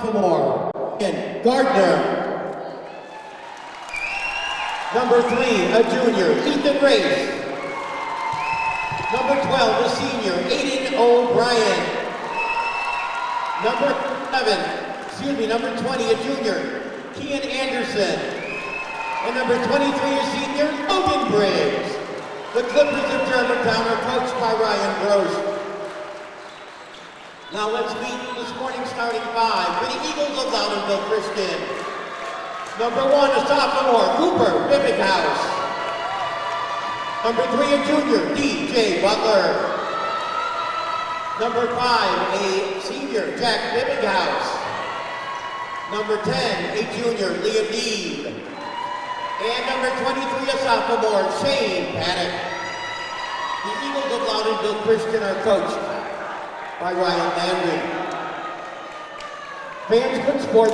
sophomore, Ian Gardner. Number 3, a junior, Ethan Race. Number 12, a senior, Aiden O'Brien. Number 20, a junior, Kian Anderson. And number 23, a senior, Logan Briggs. The Clippers of Germantown are coached by Ryan Gross. Now let's meet this morning's starting 5 for the Eagles of Loudonville Christian. Number 1, a sophomore, Cooper Bibbinghouse. Number 3, a junior, DJ Butler. Number 5, a senior, Jack Bibbinghouse. Number 10, a junior, Liam Deeb. And number 23, a sophomore, Shane Paddock. The Eagles of Loudonville Christian are coached by Ryan Landry. Fans, good sport.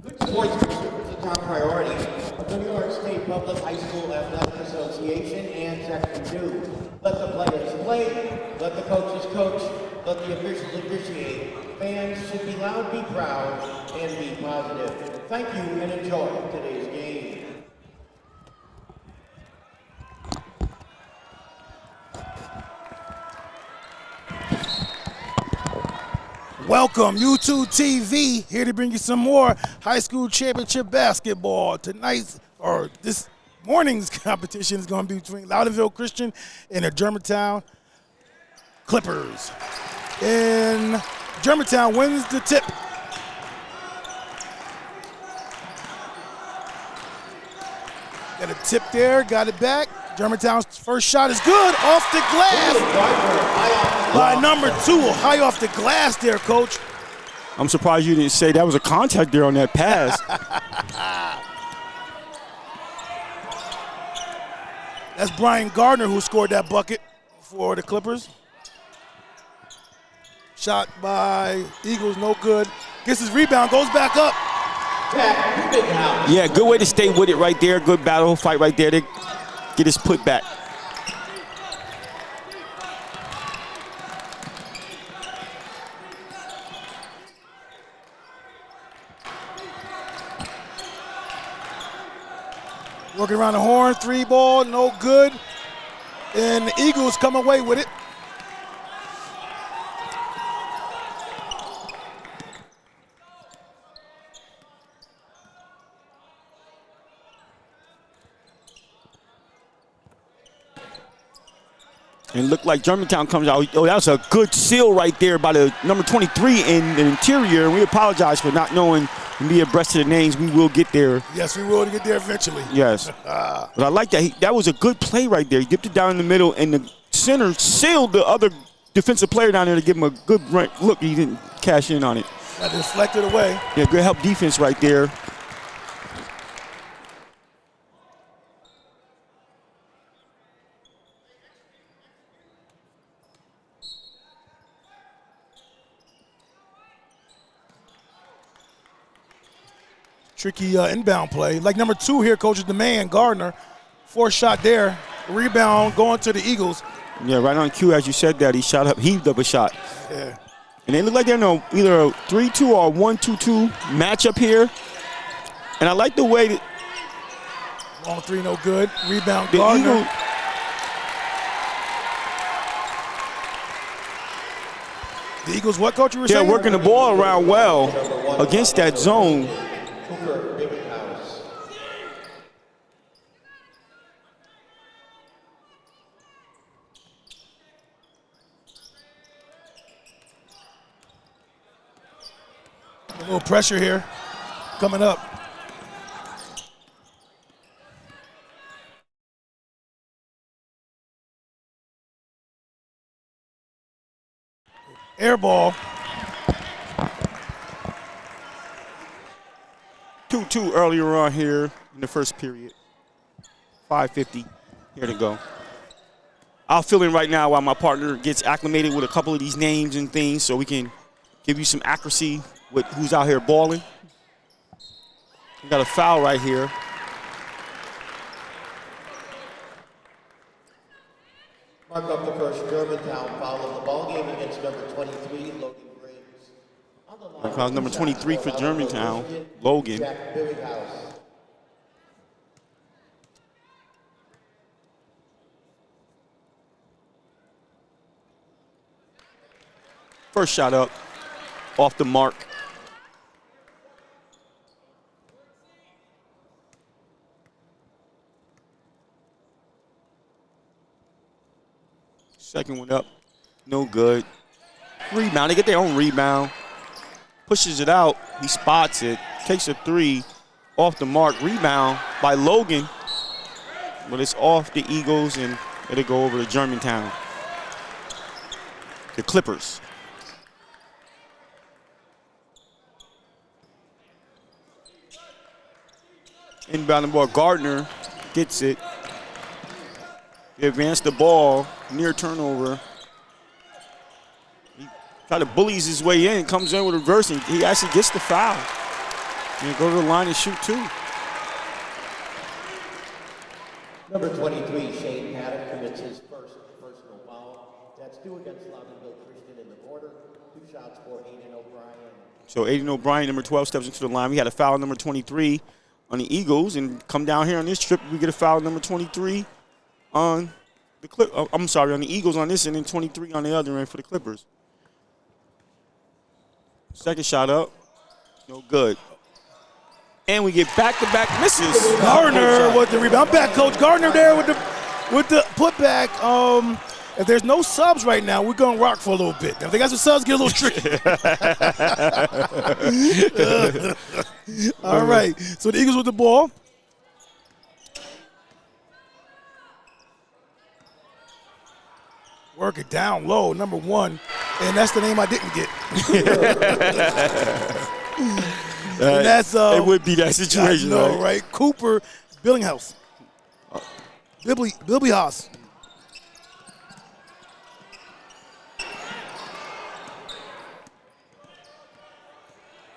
Good sports is a top priority of the New York State Public High School Athletic Association and Section 2. Let the players play, let the coaches coach, let the officials officiate. Fans should be loud, be proud, and be positive. Thank you and enjoy today's game. Welcome, YouTube TV, here to bring you some more high school championship basketball. This morning's competition is going to be between Loudonville Christian and the Germantown Clippers. And Germantown wins the tip. Got a tip there, got it back. Germantown's first shot is good, off the glass by number 2, high off the glass there, Coach. I'm surprised you didn't say that was a contact there on that pass. That's Brian Gardner who scored that bucket for the Clippers. Shot by Eagles, no good. Gets his rebound, goes back up. Yeah, good way to stay with it right there. Good battle fight right there to get his put back. Working around the horn, 3 ball, no good. And the Eagles come away with it. And looked like Germantown comes out. Oh, that was a good seal right there by the number 23 in the interior. And we apologize for not knowing and be abreast of the names. We will get there. Yes, we will get there eventually. Yes. But I like that. That was a good play right there. He dipped it down in the middle, and the center sealed the other defensive player down there to give him a good look. He didn't cash in on it. That deflected away. Yeah, good help defense right there. Tricky inbound play. Like number 2 here, coaches the man, Gardner. 4 shot there. Rebound going to the Eagles. Yeah, right on cue as you said that. He heaved up a shot. Yeah. And they look like they're in either a 3-2 or a 1-2-2 matchup here. And I like the way that long 3, no good. Rebound, Gardner. The Eagles, what, coach, you were saying? They're working the ball around well against that zone. A little pressure here coming up. Air ball. 2-2 earlier on here in the first period. 5:50 here to go. I'll fill in right now while my partner gets acclimated with a couple of these names and things so we can give you some accuracy with who's out here balling. We got a foul right here. Mark up the first Germantown foul of the ball game against number 23, Logan Briggs. On the line, Foul number 23 for Germantown, Logan. Jack Berryhouse. First shot up, off the mark. Second one up, no good. Rebound, they get their own rebound. Pushes it out, he spots it, takes a three, off the mark. Rebound by Logan, but it's off the Eagles and it'll go over to Germantown. The Clippers. Inbound the ball, Gardner gets it. They advance the ball, near turnover. He kind of bullies his way in, comes in with a reverse, and he actually gets the foul. And go to the line and shoot two. Number 23, Shane Paddock, commits his first personal foul. That's two against Loudonville Christian in the quarter. 2 shots for Aiden O'Brien. So Aiden O'Brien, number 12, steps into the line. We had a foul number 23 on the Eagles, and come down here on this trip, we get a foul number 23 on the on the Eagles on this end, and 23 on the other end for the Clippers. Second shot up, no good. And we get back-to-back misses. Gardner with the rebound. I'm back, Coach. Gardner there with the putback. If there's no subs right now, we're going to rock for a little bit. If they got some subs, get a little tricky. All right. So the Eagles with the ball. Work it down low, number 1. And that's the name I didn't get. And that's it would be that situation, right? Cooper Billinghouse. Bilbyhouse.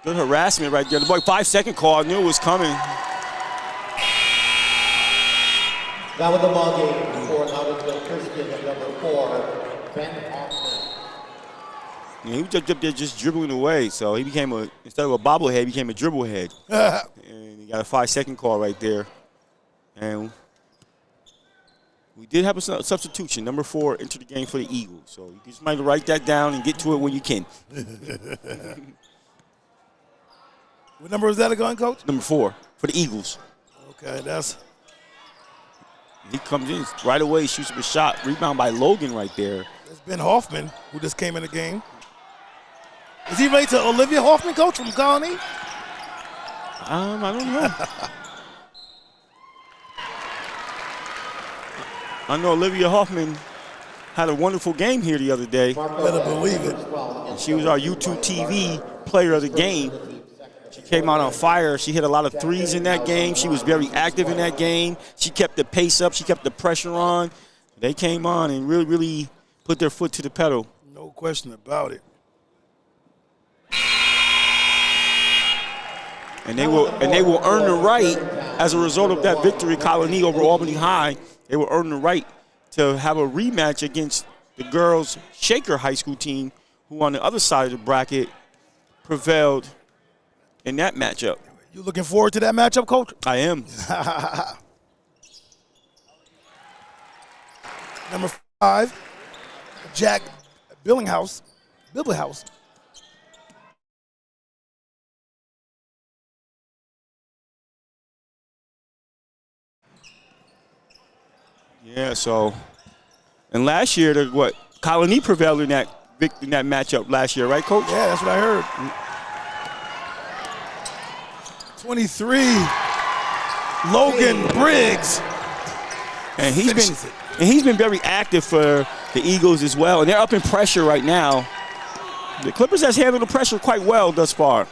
Good harassment right there. The boy, 5-second call, knew it was coming. Now with the ball game for Loudonville Christian at number 4, Ben Hoffman. Yeah, he was just up there just dribbling away, so he became instead of a bobblehead, he became a dribble head. And he got a 5-second call right there. And we did have a substitution. Number 4 entered the game for the Eagles. So you just might write that down and get to it when you can. What number is that again, Coach? Number 4 for the Eagles. Okay, that's. He comes in right away, shoots up a shot. Rebound by Logan right there. That's Ben Hoffman, who just came in the game. Is he related to Olivia Hoffman, Coach, from Colony? I don't know. I know Olivia Hoffman had a wonderful game here the other day. Better believe it. And she was our YouTube TV player of the game. She came out on fire. She hit a lot of threes in that game. She was very active in that game. She kept the pace up. She kept the pressure on. They came on and really, really put their foot to the pedal. No question about it. And they will earn the right as a result of that victory, Colony over Albany High. They will earn the right to have a rematch against the girls' Shaker High School team, who on the other side of the bracket prevailed in that matchup. You looking forward to that matchup, Coach? I am. Number 5, Jack Billinghouse. Yeah, so, and last year, Colony prevailed in that matchup last year, right, Coach? Yeah, that's what I heard. 23, Logan Briggs. And he's been very active for the Eagles as well, and they're up in pressure right now. The Clippers has handled the pressure quite well thus far.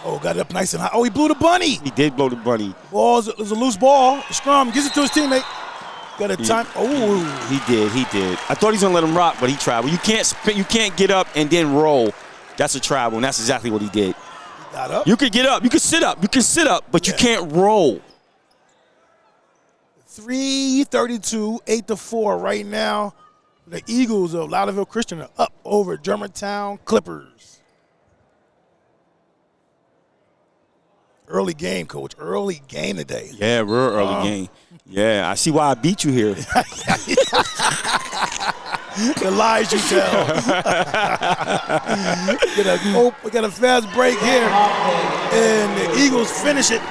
Oh, got it up nice and high. Oh, he blew the bunny. He did blow the bunny. Ball is a loose ball. Scrum gives it to his teammate. Got a time. Oh, he did. I thought he was gonna let him rock, but he traveled. You can't get up and then roll. That's a travel, and that's exactly what he did. He got up. You could get up. You could sit up, but you can't roll. 3:32, 8-4 right now. The Eagles of Loudonville Christian are up over Germantown Clippers. Early game, Coach. Early game today. Yeah, real early game. Yeah, I see why I beat you here. The lies you tell. We got a fast break here, and the Eagles finish it.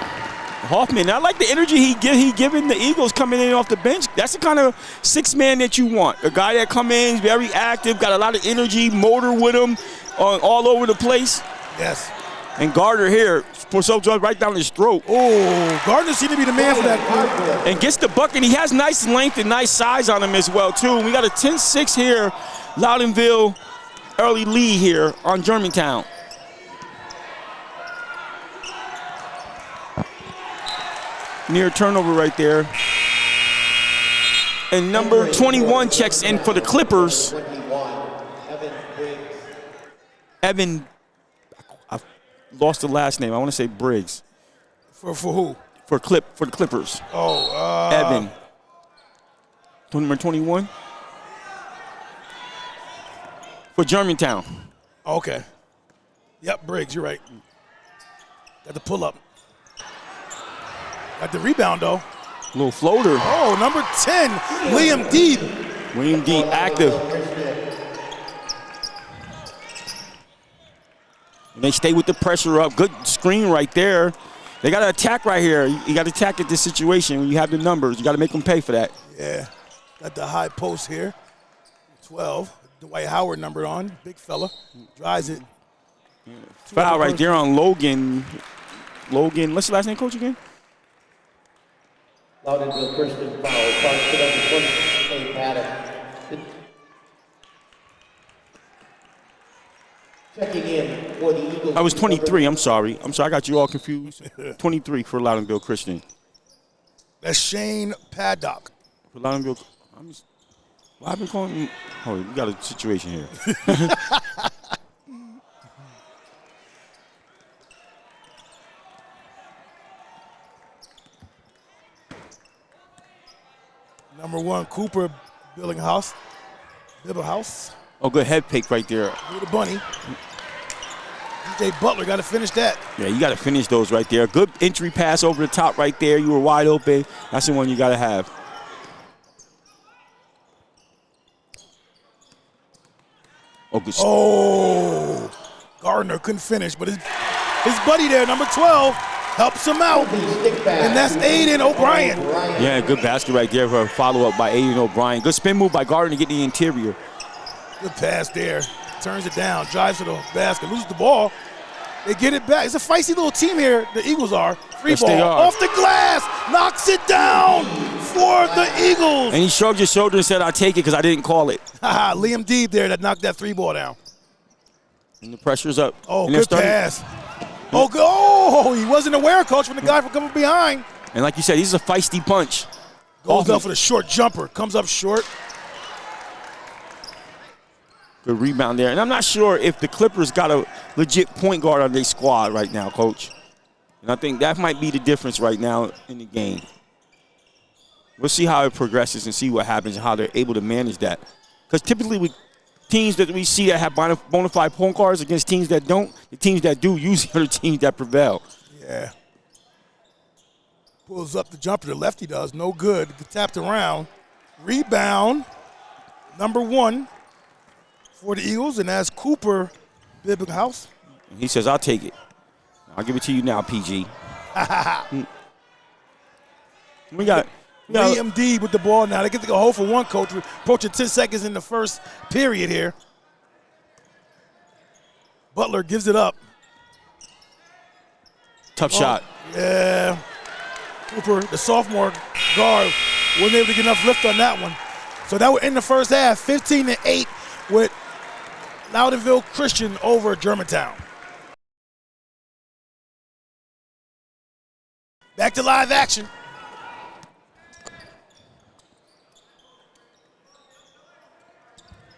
Hoffman, I like the energy he giving the Eagles coming in off the bench. That's the kind of six-man that you want. A guy that come in, very active, got a lot of energy, motor with him, all over the place. Yes. And Gardner here, right down his throat. Oh, Gardner seemed to be the man for that. And gets the bucket. And he has nice length and nice size on him as well, too. We got a 10-6 here, Loudonville early lead here on Germantown. Near turnover right there. And number 21 checks in for the Clippers. Evan, I lost the last name. I want to say Briggs. For who? For the Clippers. Oh, Evan. Number 21. For Germantown. Okay. Yep, Briggs, you're right. Got the pull up. Got the rebound, though. Little floater. Oh, number 10, Liam Deeb. William D. active. And they stay with the pressure up. Good screen right there. They got to attack right here. You got to attack at this situation. When you have the numbers, you got to make them pay for that. Yeah. Got the high post here. 12. Dwight Howard number on. Big fella. Drives it. Yeah. Foul right there on Logan. Logan, what's the last name, Coach, again? Loudonville Christian foul. Charged to number 28, Paddock. Checking in for the Eagles. I was 23. I'm sorry. I got you all confused. 23 for Loudonville Christian. That's Shane Paddock. For Loudonville. I've been calling him. Oh, we got a situation here. Number 1, Cooper Billinghouse. Oh, good head fake right there. With the bunny. DJ Butler got to finish that. Yeah, you got to finish those right there. Good entry pass over the top right there. You were wide open. That's the one you got to have. Oh, good. Oh, Gardner couldn't finish, but his buddy there, number 12, helps him out. And that's Aiden O'Brien. Yeah, good basket right there for a follow-up by Aiden O'Brien. Good spin move by Gardner to get the interior. Good pass there. Turns it down, drives to the basket, loses the ball. They get it back. It's a feisty little team here, the Eagles are. Free Yes, ball they are. off the glass, knocks it down for the Eagles. And he shrugged his shoulder and said, I'll take it because I didn't call it. Liam Deeb there that knocked that 3-ball down. And the pressure's up. Oh, and good pass. Oh, he wasn't aware, Coach, from the guy from coming behind. And like you said, he's a feisty punch. Goes up for the short jumper, comes up short. Good rebound there. And I'm not sure if the Clippers got a legit point guard on their squad right now, Coach. And I think that might be the difference right now in the game. We'll see how it progresses and see what happens and how they're able to manage that. Because typically with teams that we see that have bona fide point guards against teams that don't, the teams that do usually are the teams that prevail. Yeah. Pulls up the jumper. The lefty does. No good. Tapped around. Rebound. Number 1 for the Eagles, and that's Cooper Billinghouse. He says, I'll take it. I'll give it to you now, PG. we got Liam Deeb with the ball now. They get to go hold for 1, Coach. We're approaching 10 seconds in the first period here. Butler gives it up. Tough shot. Yeah. Cooper, the sophomore guard, wasn't able to get enough lift on that one. So that would end the first half, 15-8 with Loudonville Christian over Germantown. Back to live action.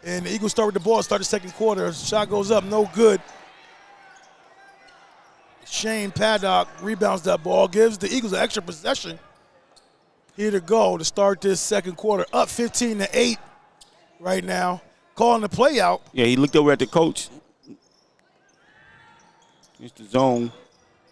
And the Eagles start with the ball, start the second quarter. Shot goes up, no good. Shane Paddock rebounds that ball, gives the Eagles an extra possession. Here to go to start this second quarter, up 15-8 right now, calling the play out. Yeah, he looked over at the coach. It's the zone.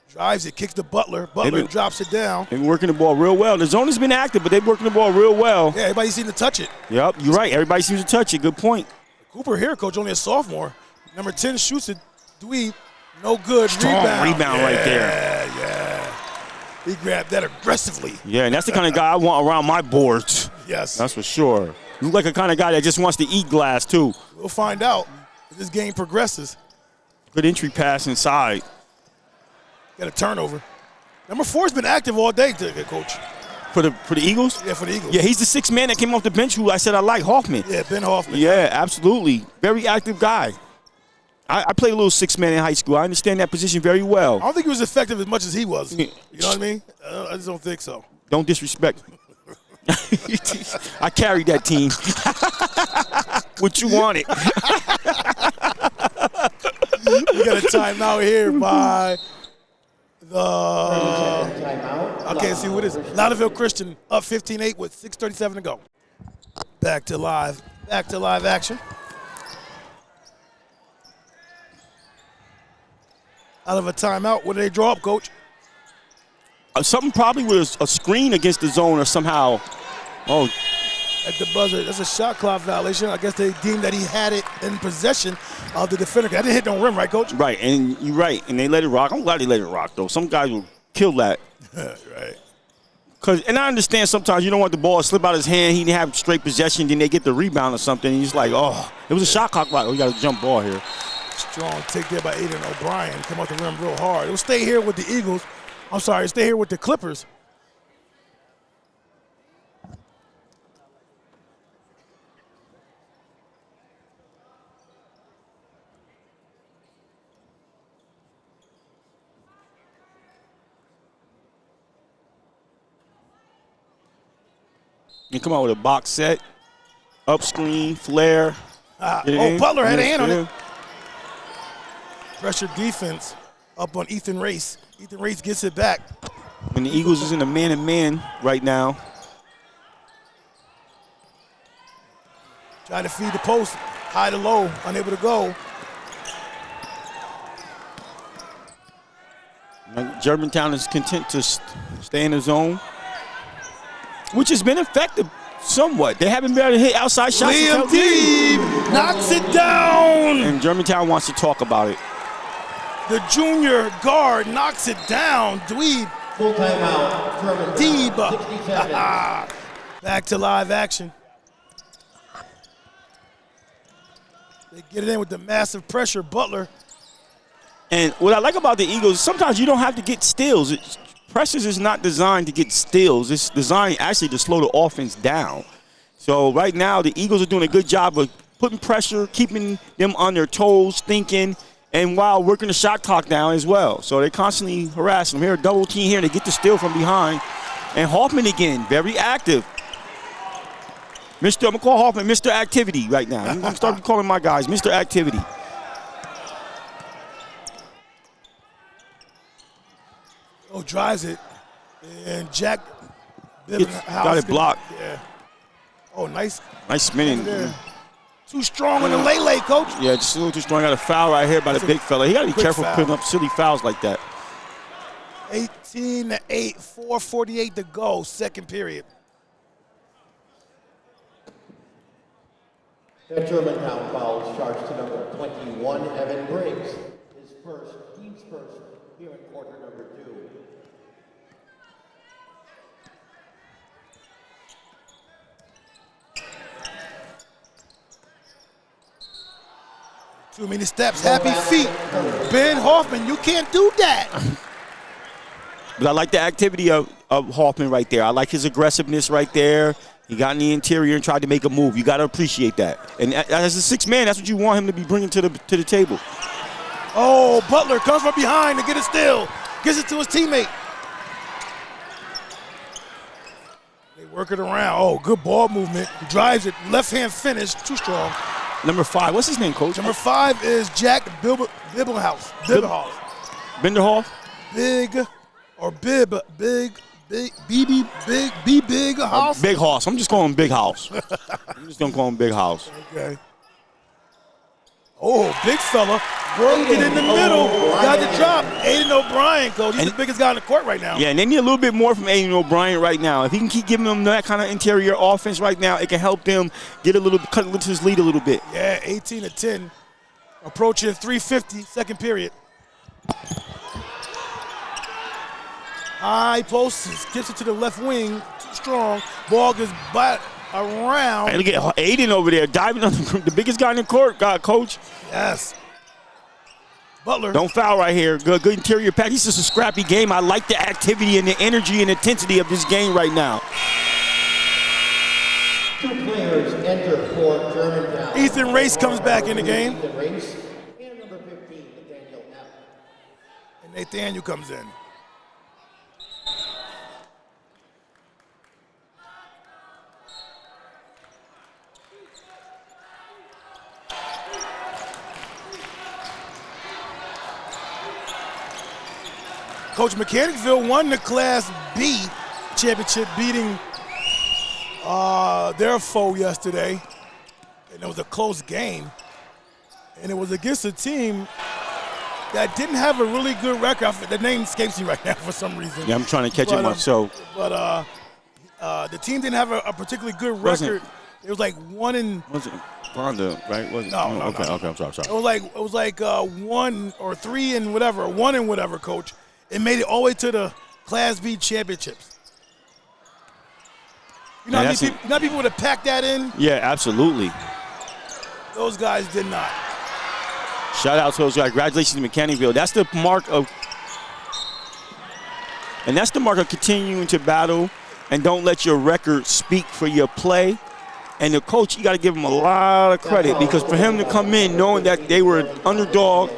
Drives it, kicks to Butler. Butler drops it down. They've been working the ball real well. The zone has been active, but they've working the ball real well. Yeah, everybody seems to touch it. Yep, you're right. Everybody seems to touch it. Good point. Cooper here, coach, only a sophomore. Number 10 shoots it. Dweeb, no good. Strong rebound right there. Yeah. He grabbed that aggressively. Yeah, and that's the kind of guy I want around my boards. Yes. That's for sure. You look like a kind of guy that just wants to eat glass, too. We'll find out as this game progresses. Good entry pass inside. Got a turnover. Number 4's been active all day, coach. For the Eagles? Yeah, for the Eagles. Yeah, he's the sixth man that came off the bench who I said I like, Hoffman. Yeah, Ben Hoffman. Yeah, absolutely. Very active guy. I played a little six man in high school. I understand that position very well. I don't think he was effective as much as he was. You know what I mean? I just don't think so. Don't disrespect. I carried that team. What you wanted. We got a timeout here by the I can't see what it is. Loudonville Christian up 15-8 with 6:37 to go. Back to live action. Out of a timeout, what do they draw up, coach? Something probably with a screen against the zone or somehow. Oh, at the buzzer, that's a shot clock violation. I guess they deemed that he had it in possession of the defender. I didn't hit no rim, right, coach? Right, and you're right, and they let it rock. I'm glad they let it rock, though. Some guys will kill that. Right. And I understand sometimes you don't want the ball to slip out of his hand. He didn't have straight possession, then they get the rebound or something, and he's like, oh, it was a shot clock. Oh, you got a jump ball here. Strong take there by Aiden O'Brien. Come off the rim real hard. It will stay here with the Eagles. I'm sorry, stay here with the Clippers. You come out with a box set, up screen, flare. Butler had a hand on it. Pressure defense up on Ethan Race. Ethan Race gets it back. And the Eagles is in a man-to-man right now. Try to feed the post, high to low, unable to go. Germantown is content to stay in the zone, which has been effective somewhat. They haven't been able to hit outside shots. Liam Deeb knocks it down. And Germantown wants to talk about it. The junior guard knocks it down. Dweeb. Full timeout. Germantown. Deeb. 60 seconds. Back to live action. They get it in with the massive pressure. Butler. And what I like about the Eagles, sometimes you don't have to get steals. Pressures is not designed to get steals. It's designed actually to slow the offense down. So right now, the Eagles are doing a good job of putting pressure, keeping them on their toes, thinking, and while working the shot clock down as well. So they're constantly harassing them. Here, a double team here, and they get the steal from behind. And Hoffman again, very active. I'm going to call Hoffman Mr. Activity right now. I'm going to start calling my guys Mr. Activity. Oh, drives it. And Jack got it blocked. Yeah. Oh, nice. Nice spinning. Too strong on the lay, coach. Yeah, just a little too strong. Got a foul right here by the big fella. He got to be careful putting up silly fouls like that. 18-8, 4:48 to go, second period. That Germantown foul is charged to number 21, Evan Briggs. His first, team's first, here in quarter number 2. Too many steps, happy feet. Ben Hoffman, you can't do that. But I like the activity of Hoffman right there. I like his aggressiveness right there. He got in the interior and tried to make a move. You got to appreciate that. And as a sixth man, that's what you want him to be bringing to the table. Oh, Butler comes from behind to get it still. Gives it to his teammate. They work it around. Oh, good ball movement. Drives it. Left hand finish. Too strong. Number 5. What's his name, coach? Number 5 is Jack Bibelhouse. Binderhoff? Big or Bib. Big Be big house. Big House. I'm just calling him Big House. I'm just gonna call him Big House. Okay. Oh, big fella. Working in the middle. Got the drop. Aiden O'Brien, coach. He's the biggest guy on the court right now. Yeah, and they need a little bit more from Aiden O'Brien right now. If he can keep giving them that kind of interior offense right now, it can help them get cut into his lead a little bit. Yeah, 18-10. Approaching 3:50, second period. High post, gets it to the left wing, too strong. Ball gets around. And look at Aiden over there diving on the biggest guy in the court, coach. Yes. Butler. Don't foul right here. Good interior pass. This is a scrappy game. I like the activity and the energy and intensity of this game right now. 2 players enter for Germantown. Ethan Race comes back in the game. Ethan Race and number 15, Nathaniel F. And Nathaniel comes in. Coach, Mechanicsville won the Class B championship, beating their foe yesterday. And it was a close game. And it was against a team that didn't have a really good record. The name escapes me right now for some reason. Yeah, I'm trying to catch it myself. But the team didn't have a particularly good record. It was like 1 in. Was it Fonda, right? Was it? No, no, okay, no. Okay, I'm sorry. It was like 1 or 3 and whatever, 1 and whatever, coach. It made it all the way to the Class B championships. You know how many people would have packed that in? Yeah, absolutely. Those guys did not. Shout out to those guys. Congratulations to Mechanicsville. That's the mark of continuing to battle and don't let your record speak for your play. And the coach, you got to give him a lot of credit because for him to come in knowing that they were an underdog,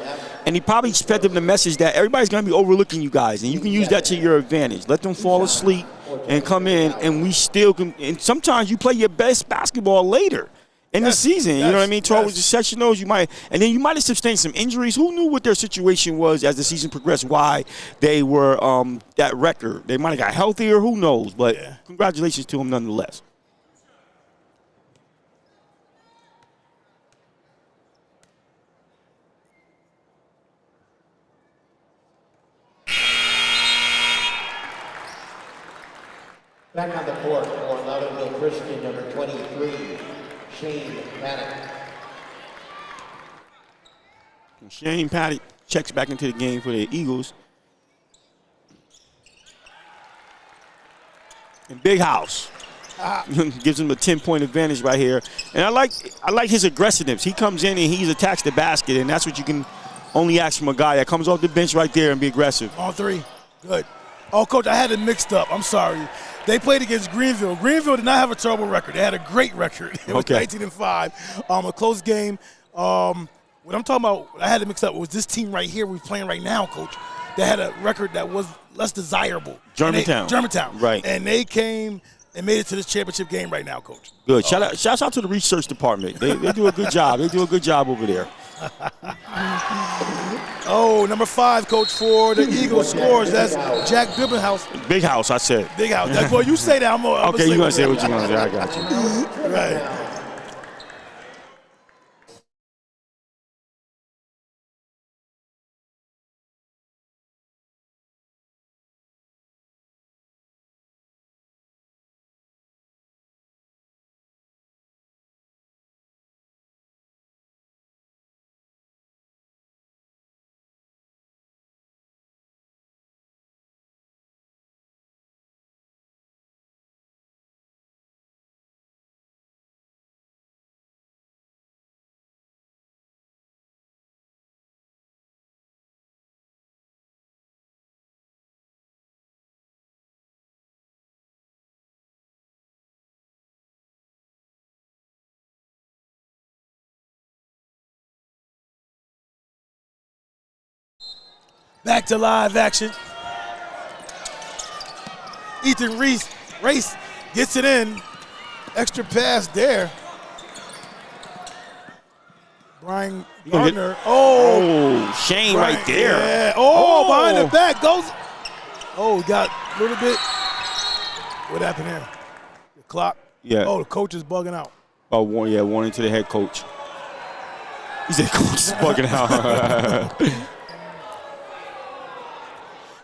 and he probably spread them the message that everybody's going to be overlooking you guys, and you can use that to your advantage. Let them fall asleep and come in, and we still can. And sometimes you play your best basketball later in the season. You know what I mean? Towards the sectionals, you might have sustained some injuries. Who knew what their situation was as the season progressed? Why they were that record? They might have got healthier. Who knows? But congratulations to them nonetheless. Back on the court for Loudonville Christian, number 23, Shane Paddock. Shane Paddock checks back into the game for the Eagles. And Big House gives him a 10-point advantage right here. And I like his aggressiveness. He comes in and he attacks the basket, and that's what you can only ask from a guy that comes off the bench right there and be aggressive. On 3. Good. Oh, Coach, I had it mixed up. I'm sorry. They played against Greenville. Greenville did not have a terrible record. They had a great record. It was 19-5. A close game. What I'm talking about, I had it mixed up, was this team right here we're playing right now, Coach. They had a record that was less desirable. Germantown. Germantown. Right. And they came and made it to this championship game right now, Coach. Good. Shout out to the research department. They do a good job. They do a good job over there. Oh, number 5, Coach, for the Eagles scores. That's Jack Bibbenhouse. Big House, I said. Big House. Well, you say that. I'm okay, you're going to say what you're going to say. I got you. Right. Back to live action. Ethan Race gets it in. Extra pass there. Brian Gardner. Shane right there. Yeah. Behind the back goes. Got a little bit What happened here? The clock? Yeah. Oh, the coach is bugging out. Oh, warning to the head coach. He said, coach is bugging out.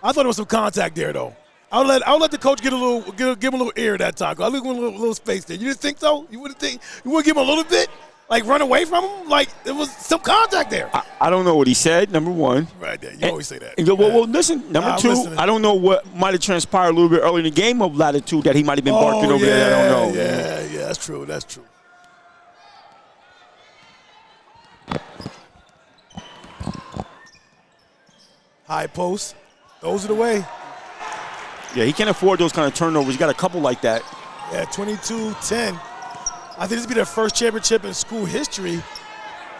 I thought there was some contact there, though. I'll let the coach give him a little air that time. I'll leave him a little space there. You didn't think so? You wouldn't give him a little bit? Like run away from him? Like there was some contact there. I don't know what he said, number one. Right there. You always say that. Well, listen, number two, listening. I don't know what might have transpired a little bit early in the game of Latitude that he might have been barking over there. I don't know. Yeah, that's true. That's true. High post. Those are the way. Yeah, he can't afford those kind of turnovers. He got a couple like that. Yeah, 22-10. I think this will be their first championship in school history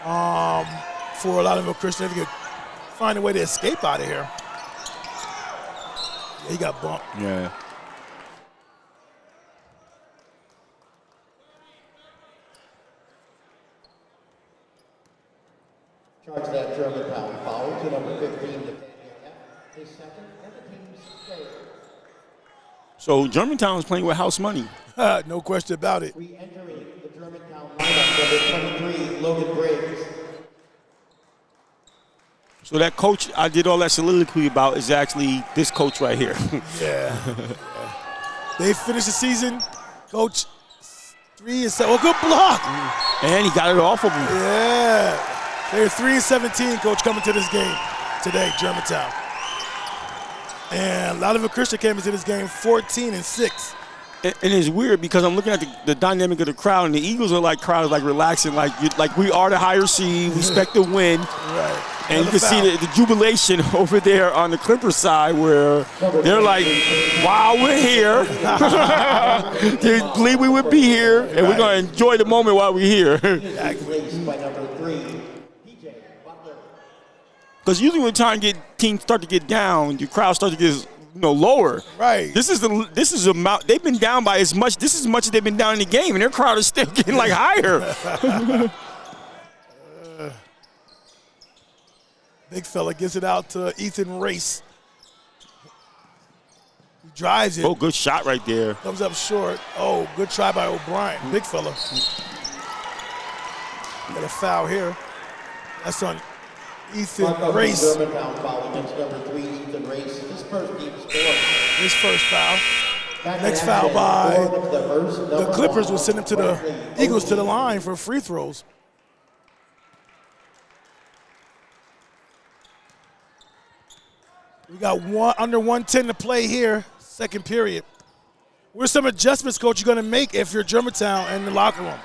for Loudonville Christian. If they could find a way to escape out of here. Yeah, he got bumped. Yeah. Charge that Germantown foul to number 15, Nathaniel F. His second and the team's third. So Germantown is playing with house money. No question about it. Re-entering the Germantown lineup, number 23, Logan Briggs. So that coach I did all that soliloquy about is actually this coach right here. Yeah. They finished the season, coach 3-7. Oh, good block. And he got it off of him. Yeah. They're 3-17, coach, coming to this game today, Germantown. And Loudonville Christian came into this game 14-6. And it's weird because I'm looking at the dynamic of the crowd, and the Eagles are like crowd like relaxing, like we are the higher seed, we expect to win. Right. And you can see the jubilation over there on the Clippers side where they're like, wow, we're here. They believe we would be here, and we're going to enjoy the moment while we're here. Because usually when teams start to get down, your crowd starts to get lower. Right. This is amount they've been down by as much. This is as much as they've been down in the game, and their crowd is still getting like higher. Big fella gives it out to Ethan Race. He drives it. Oh, good shot right there. Comes up short. Oh, good try by O'Brien. Big fella. Got a foul here. That's on Ethan Race. Germantown foul against number 3, Ethan Race. His first foul. Next foul by the Clippers will send him to the Eagles to the line for free throws. We got under 110 to play here, second period. Where's some adjustments, coach, you're going to make if you're Germantown in the locker room?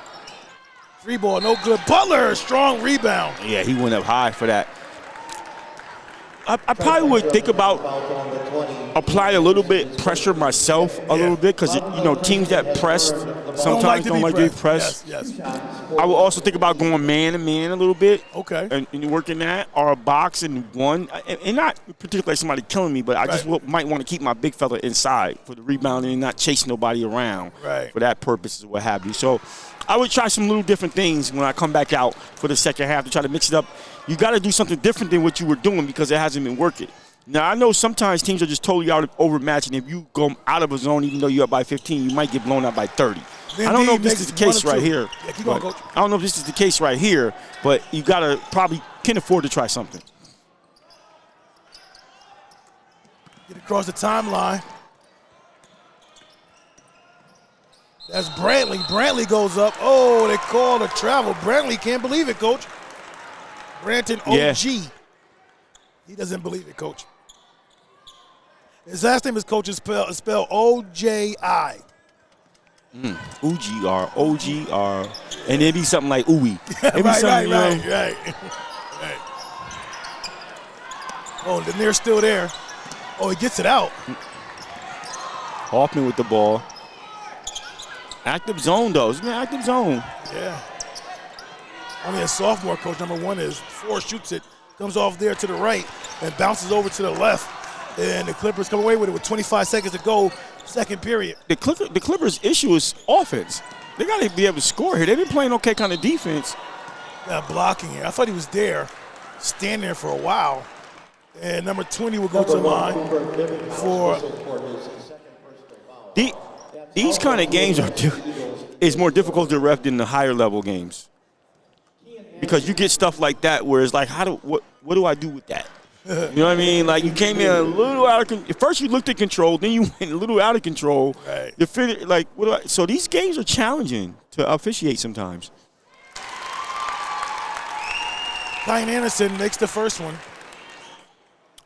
Three ball, no good. Butler, strong rebound. Yeah, he went up high for that. I probably would think about apply a little bit pressure myself a little bit because teams that press sometimes don't like to be pressed. Yes. I would also think about going man to man a little bit. Okay. And working that or a box and one, and not particularly somebody killing me, but I just might want to keep my big fella inside for the rebounding and not chase nobody around for that purpose or what have you. So I would try some little different things when I come back out for the second half to try to mix it up. You got to do something different than what you were doing because it hasn't been working. Now, I know sometimes teams are just totally overmatched, and if you go out of a zone, even though you're up by 15, you might get blown out by 30. I don't know if this is the case right here. Yeah, keep going, coach. I don't know if this is the case right here, but you got to probably can afford to try something. Get across the timeline. That's Brantley. Brantley goes up. Oh, they called a travel. Brantley can't believe it, coach. Branton OG. Yeah. He doesn't believe it, coach. His last name is coach is spelled O-J-I. O-G-R, O-G-R. And it'd be something like ooey. Right. Oh, the near's still there. Oh, he gets it out. Hoffman with the ball. Active zone, though. Isn't it active zone? Yeah. Only a sophomore, coach. Number 1 is 4, shoots it, comes off there to the right, and bounces over to the left. And the Clippers come away with it with 25 seconds to go, second period. The Clippers' issue is offense. They got to be able to score here. They've been playing okay kind of defense. Got blocking here. I thought he was there, standing there for a while. And number 20 will go to the line for these kind of games is more difficult to ref than the higher level games. Because you get stuff like that where it's like, what do I do with that? You know what I mean? Like, you came in a little out of control. First you looked at control, then you went a little out of control. Right. You figured, like, so these games are challenging to officiate sometimes. Ryan Anderson makes the first one.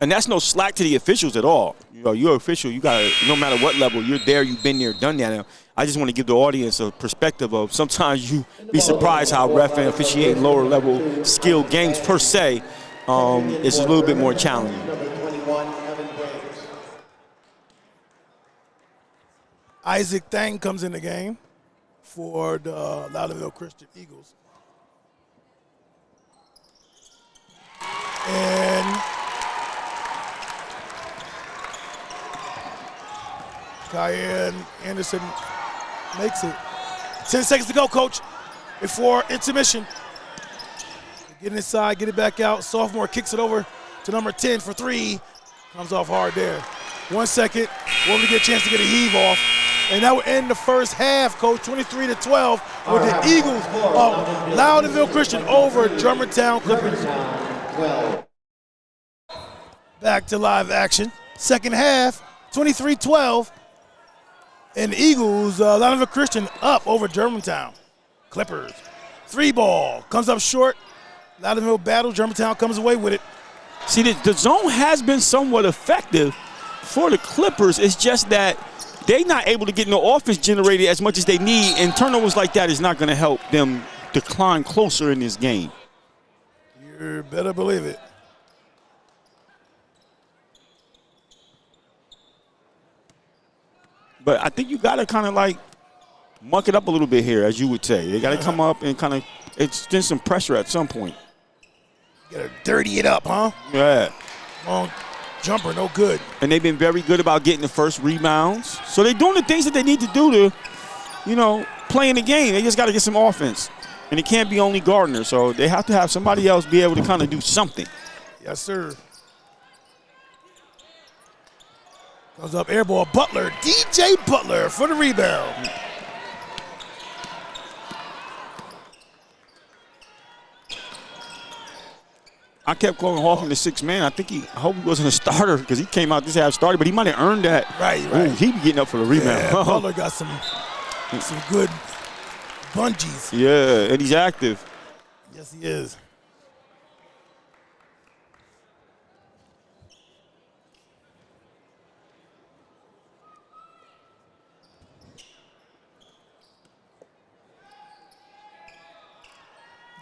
And that's no slack to the officials at all. You know, you're an official. You got to, no matter what level, you're there, you've been there, done that. I just want to give the audience a perspective of sometimes you be surprised how ref and officiating lower level skill games per se is a little bit more challenging. Isaac Thang comes in the game for the Loudonville Christian Eagles. And Kyan Anderson makes it. 10 seconds to go, coach, before intermission. Get inside, get it back out. Sophomore kicks it over to number 10 for 3. Comes off hard there. 1 second. Will we get a chance to get a heave off? And that will end the first half, coach, 23-12, with the Eagles of Loudonville Christian over Germantown Clippers. Back to live action. Second half, 23-12. And the Eagles, Loudonville Christian up over Germantown Clippers. 3 ball, comes up short. Loudonville battle, Germantown comes away with it. See, the zone has been somewhat effective for the Clippers. It's just that they're not able to get no offense generated as much as they need, and turnovers like that is not going to help them decline closer in this game. You better believe it. But I think you got to kind of like muck it up a little bit here, as you would say. They got to come up and kind of extend some pressure at some point. Got to dirty it up, huh? Yeah. Long jumper, no good. And they've been very good about getting the first rebounds. So they're doing the things that they need to do to, you know, play in the game. They just got to get some offense. And it can't be only Gardner. So they have to have somebody else be able to kind of do something. Yes, sir. Comes up air ball. Butler, DJ Butler for the rebound. I kept calling Hoffman the 6th man. I hope he wasn't a starter because he came out this half started, but he might have earned that. Right. Ooh, he be getting up for the rebound. Yeah, Butler got some good bungees. Yeah, and he's active. Yes, he is.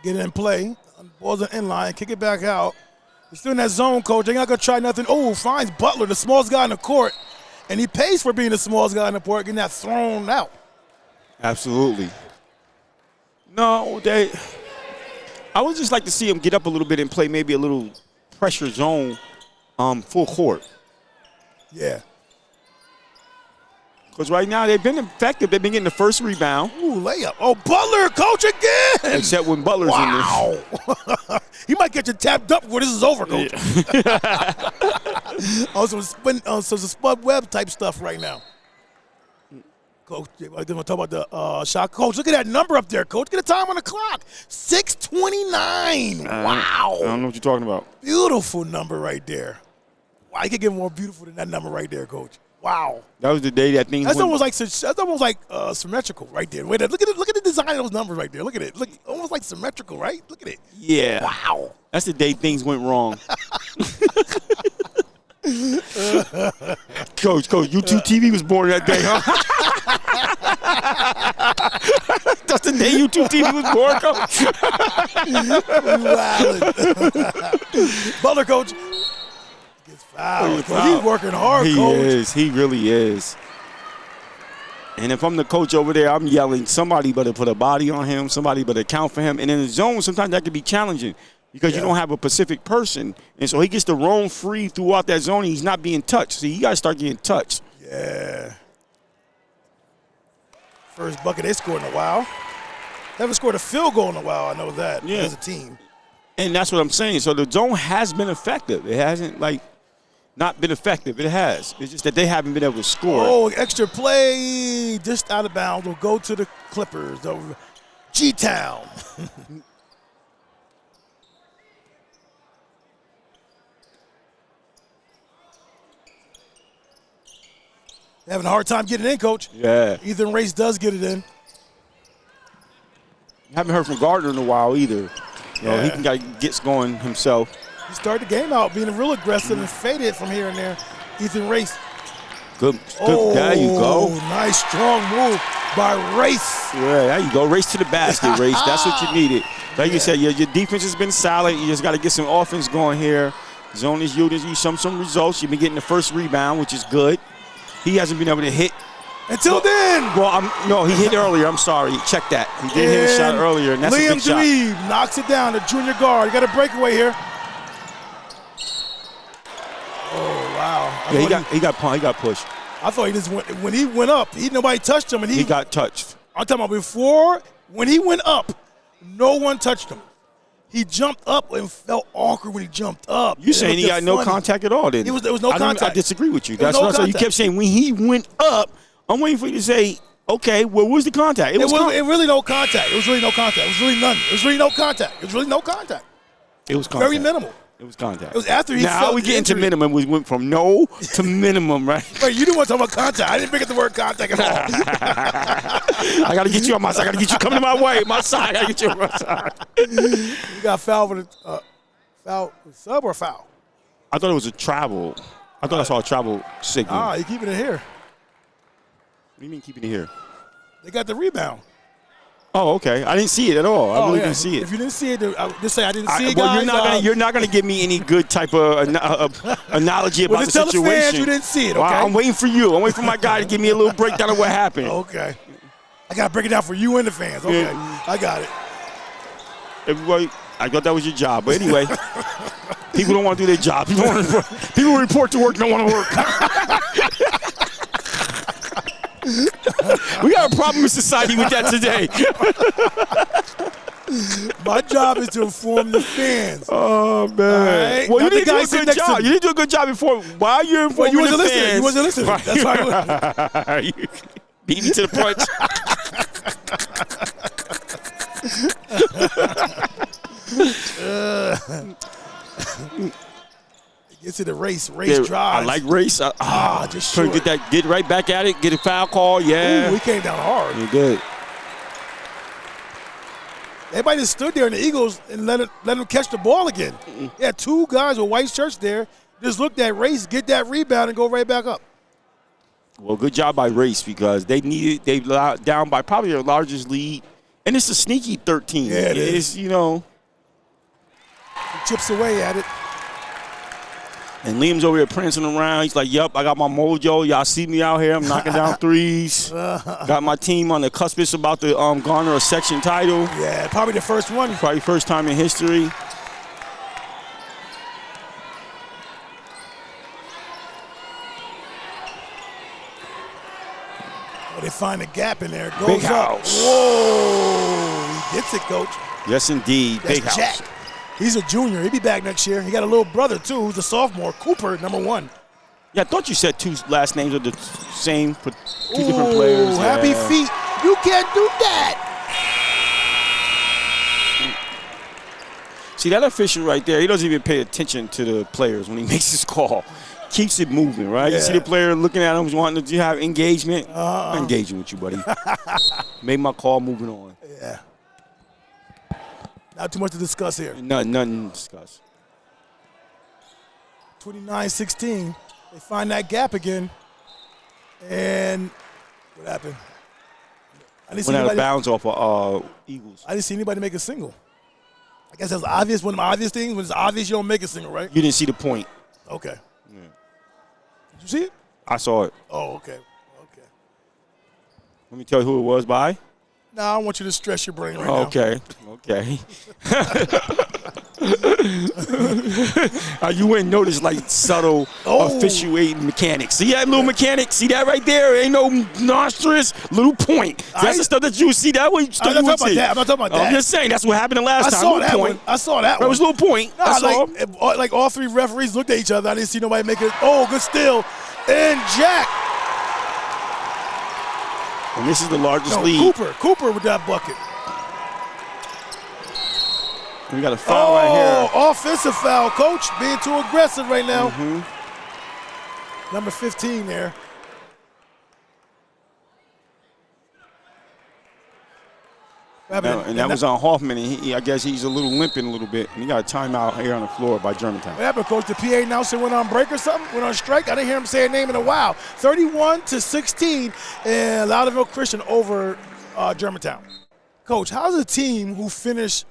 Get it in play. Ball's an inline. Kick it back out. We're still in that zone, coach. They're not going to try nothing. Oh, finds Butler, the smallest guy in the court. And he pays for being the smallest guy in the court, getting that thrown out. Absolutely. No, I would just like to see him get up a little bit and play maybe a little pressure zone full court. Yeah. Because right now they've been effective. They've been getting the first rebound. Ooh, layup. Oh, Butler, coach, again. Except when Butler's in this. Wow. He might get you tapped up before this is over, coach. Yeah. some Spud Webb type stuff right now. Coach, I'm going to talk about the shot. Coach, look at that number up there, coach. Get a time on the clock. 6:29. Wow. I don't know what you're talking about. Beautiful number right there. Wow, you can get more beautiful than that number right there, coach. Wow. That was the day that things That's almost like symmetrical right there. Wait, look at the design of those numbers right there. Look at it. Look, almost like symmetrical, right? Look at it. Yeah. Wow. That's the day things went wrong. Coach, YouTube TV was born that day, huh? That's the day YouTube TV was born, coach. Butler, coach. He's working hard, coach. He really is. And if I'm the coach over there, I'm yelling, somebody better put a body on him, somebody better account for him. And in the zone, sometimes that can be challenging because you don't have a Pacific person. And so he gets to roam free throughout that zone, and he's not being touched. See, you got to start getting touched. Yeah. First bucket they scored in a while. Haven't scored a field goal in a while, I know that, as a team. And that's what I'm saying. So the zone has been effective. It hasn't, like, not been effective. It has. It's just that they haven't been able to score. Oh, extra play, just out of bounds. Will go to the Clippers over G-Town. Having a hard time getting in, Coach. Yeah. Ethan Race does get it in. Haven't heard from Gardner in a while either. He can gets going himself. He started the game out being real aggressive and faded from here and there. Ethan Race. Good. There you go. Nice, strong move by Race. Yeah, there you go. Race to the basket, Race. That's what you needed. Like you said, your defense has been solid. You just got to get some offense going here. Zone is yielding you some results. You've been getting the first rebound, which is good. He hasn't been able to hit. Until then. Well, no, he hit earlier. I'm sorry. Check that. He did hit a shot earlier, and that's a good shot. Liam knocks it down, the junior guard. He got a breakaway here. Oh, wow. Yeah, he got pushed. I thought he just went, when he went up, nobody touched him. And he got touched. I'm talking about before, when he went up, no one touched him. He jumped up and felt awkward when he jumped up. You saying he got no contact at all, didn't he? There was no contact. I disagree with you. That's what I said. You kept saying when he went up, I'm waiting for you to say, okay, well, where's the contact? It was really no contact. It was really no contact. It was really none. It was really no contact. It was really no contact. It was contact. Very minimal. It was contact. It was after he now felt we get into injury. minimum. We went from no to minimum, right? Wait, you didn't want to talk about contact. I didn't pick up the word contact at all. I got to get you on my side. I got to get you coming to my way. My side. I got to get you on my side. You got foul with a foul, sub or foul? I thought it was a travel. I thought I saw a travel signal. You keeping it here. What do you mean keeping it here? They got the rebound. Oh, okay. I didn't see it at all. I really didn't see it. If you didn't see it, just say I didn't see it, well, guys. you're not gonna give me any good type of analogy about the situation. Tell the fans you didn't see it, okay? Well, I'm waiting for you. I'm waiting for my guy to give me a little breakdown of what happened. Okay. I got to break it down for you and the fans. Okay. Yeah. I got it. Everybody, I thought that was your job. But anyway, people don't want to do their job. People report to work, don't want to work. We got a problem in society with that today. My job is to inform the fans. Oh, man. Right? Well, Now you didn't do a good job. you. You didn't do a good job before. While you're informing you wasn't the listening. fans. You wasn't listening. Right. That's why You beat me to the punch. Get to the race drive. I like race. Just trying short. to get right back at it, get a foul call. Yeah. Ooh, he came down hard. You good. Everybody just stood there in the Eagles and let him catch the ball again. Yeah, two guys with white shirts there just looked at Race, get that rebound, and go right back up. Well, good job by Race because they down by probably their largest lead, and it's a sneaky 13. Yeah, it is. You know. He chips away at it. And Liam's over here prancing around. He's like, yup, I got my mojo. Y'all see me out here. I'm knocking down threes. Got my team on the cuspice about to garner a section title. Yeah, probably the first one. Probably first time in history. Oh, they find a gap in there. It goes Big up. house. Whoa. He gets it, Coach. Yes, indeed. That's Big house. Jack. He's a junior. He'll be back next year. He got a little brother, too, who's a sophomore. Cooper, number 1. Yeah, I thought you said two last names are the same for two different players. Happy feet. You can't do that. See, that official right there, he doesn't even pay attention to the players when he makes his call. Keeps it moving, right? Yeah. You see the player looking at him, wanting to have engagement. I'm engaging with you, buddy. Made my call, moving on. Yeah. Not too much to discuss here. Nothing to discuss. 29-16. They find that gap again. And what happened? I didn't see Went out of anybody, bounds off of Eagles. I didn't see anybody make a single. I guess that's obvious. One of the obvious things, when it's obvious you don't make a single, right? You didn't see the point. Okay. Yeah. Did you see it? I saw it. Oh, okay. Okay. Let me tell you who it was by. No, I want you to stress your brain right now. Okay. You wouldn't notice like subtle officiating mechanics. See that little mechanic? See that right there? Ain't no nostrous little point. That's the stuff that you would see. That way, I'm not talking about that. I'm not talking about that. I'm just saying that's what happened the last time. Saw that point. I saw that one. That was a little point. Nah, like all three referees looked at each other. I didn't see nobody make it. Oh, good steal. And Jack. And this is the largest lead. Cooper with that bucket. We got a foul right here. Offensive foul, coach. Being too aggressive right now. Number 15 there. And that was on Hoffman, and I guess he's a little limping a little bit. And he got a timeout here on the floor by Germantown. What happened, Coach? The PA announcer went on break or something? Went on strike? I didn't hear him say a name in a while. 31-16, and Loudonville Christian over Germantown. Coach, how's a team who finished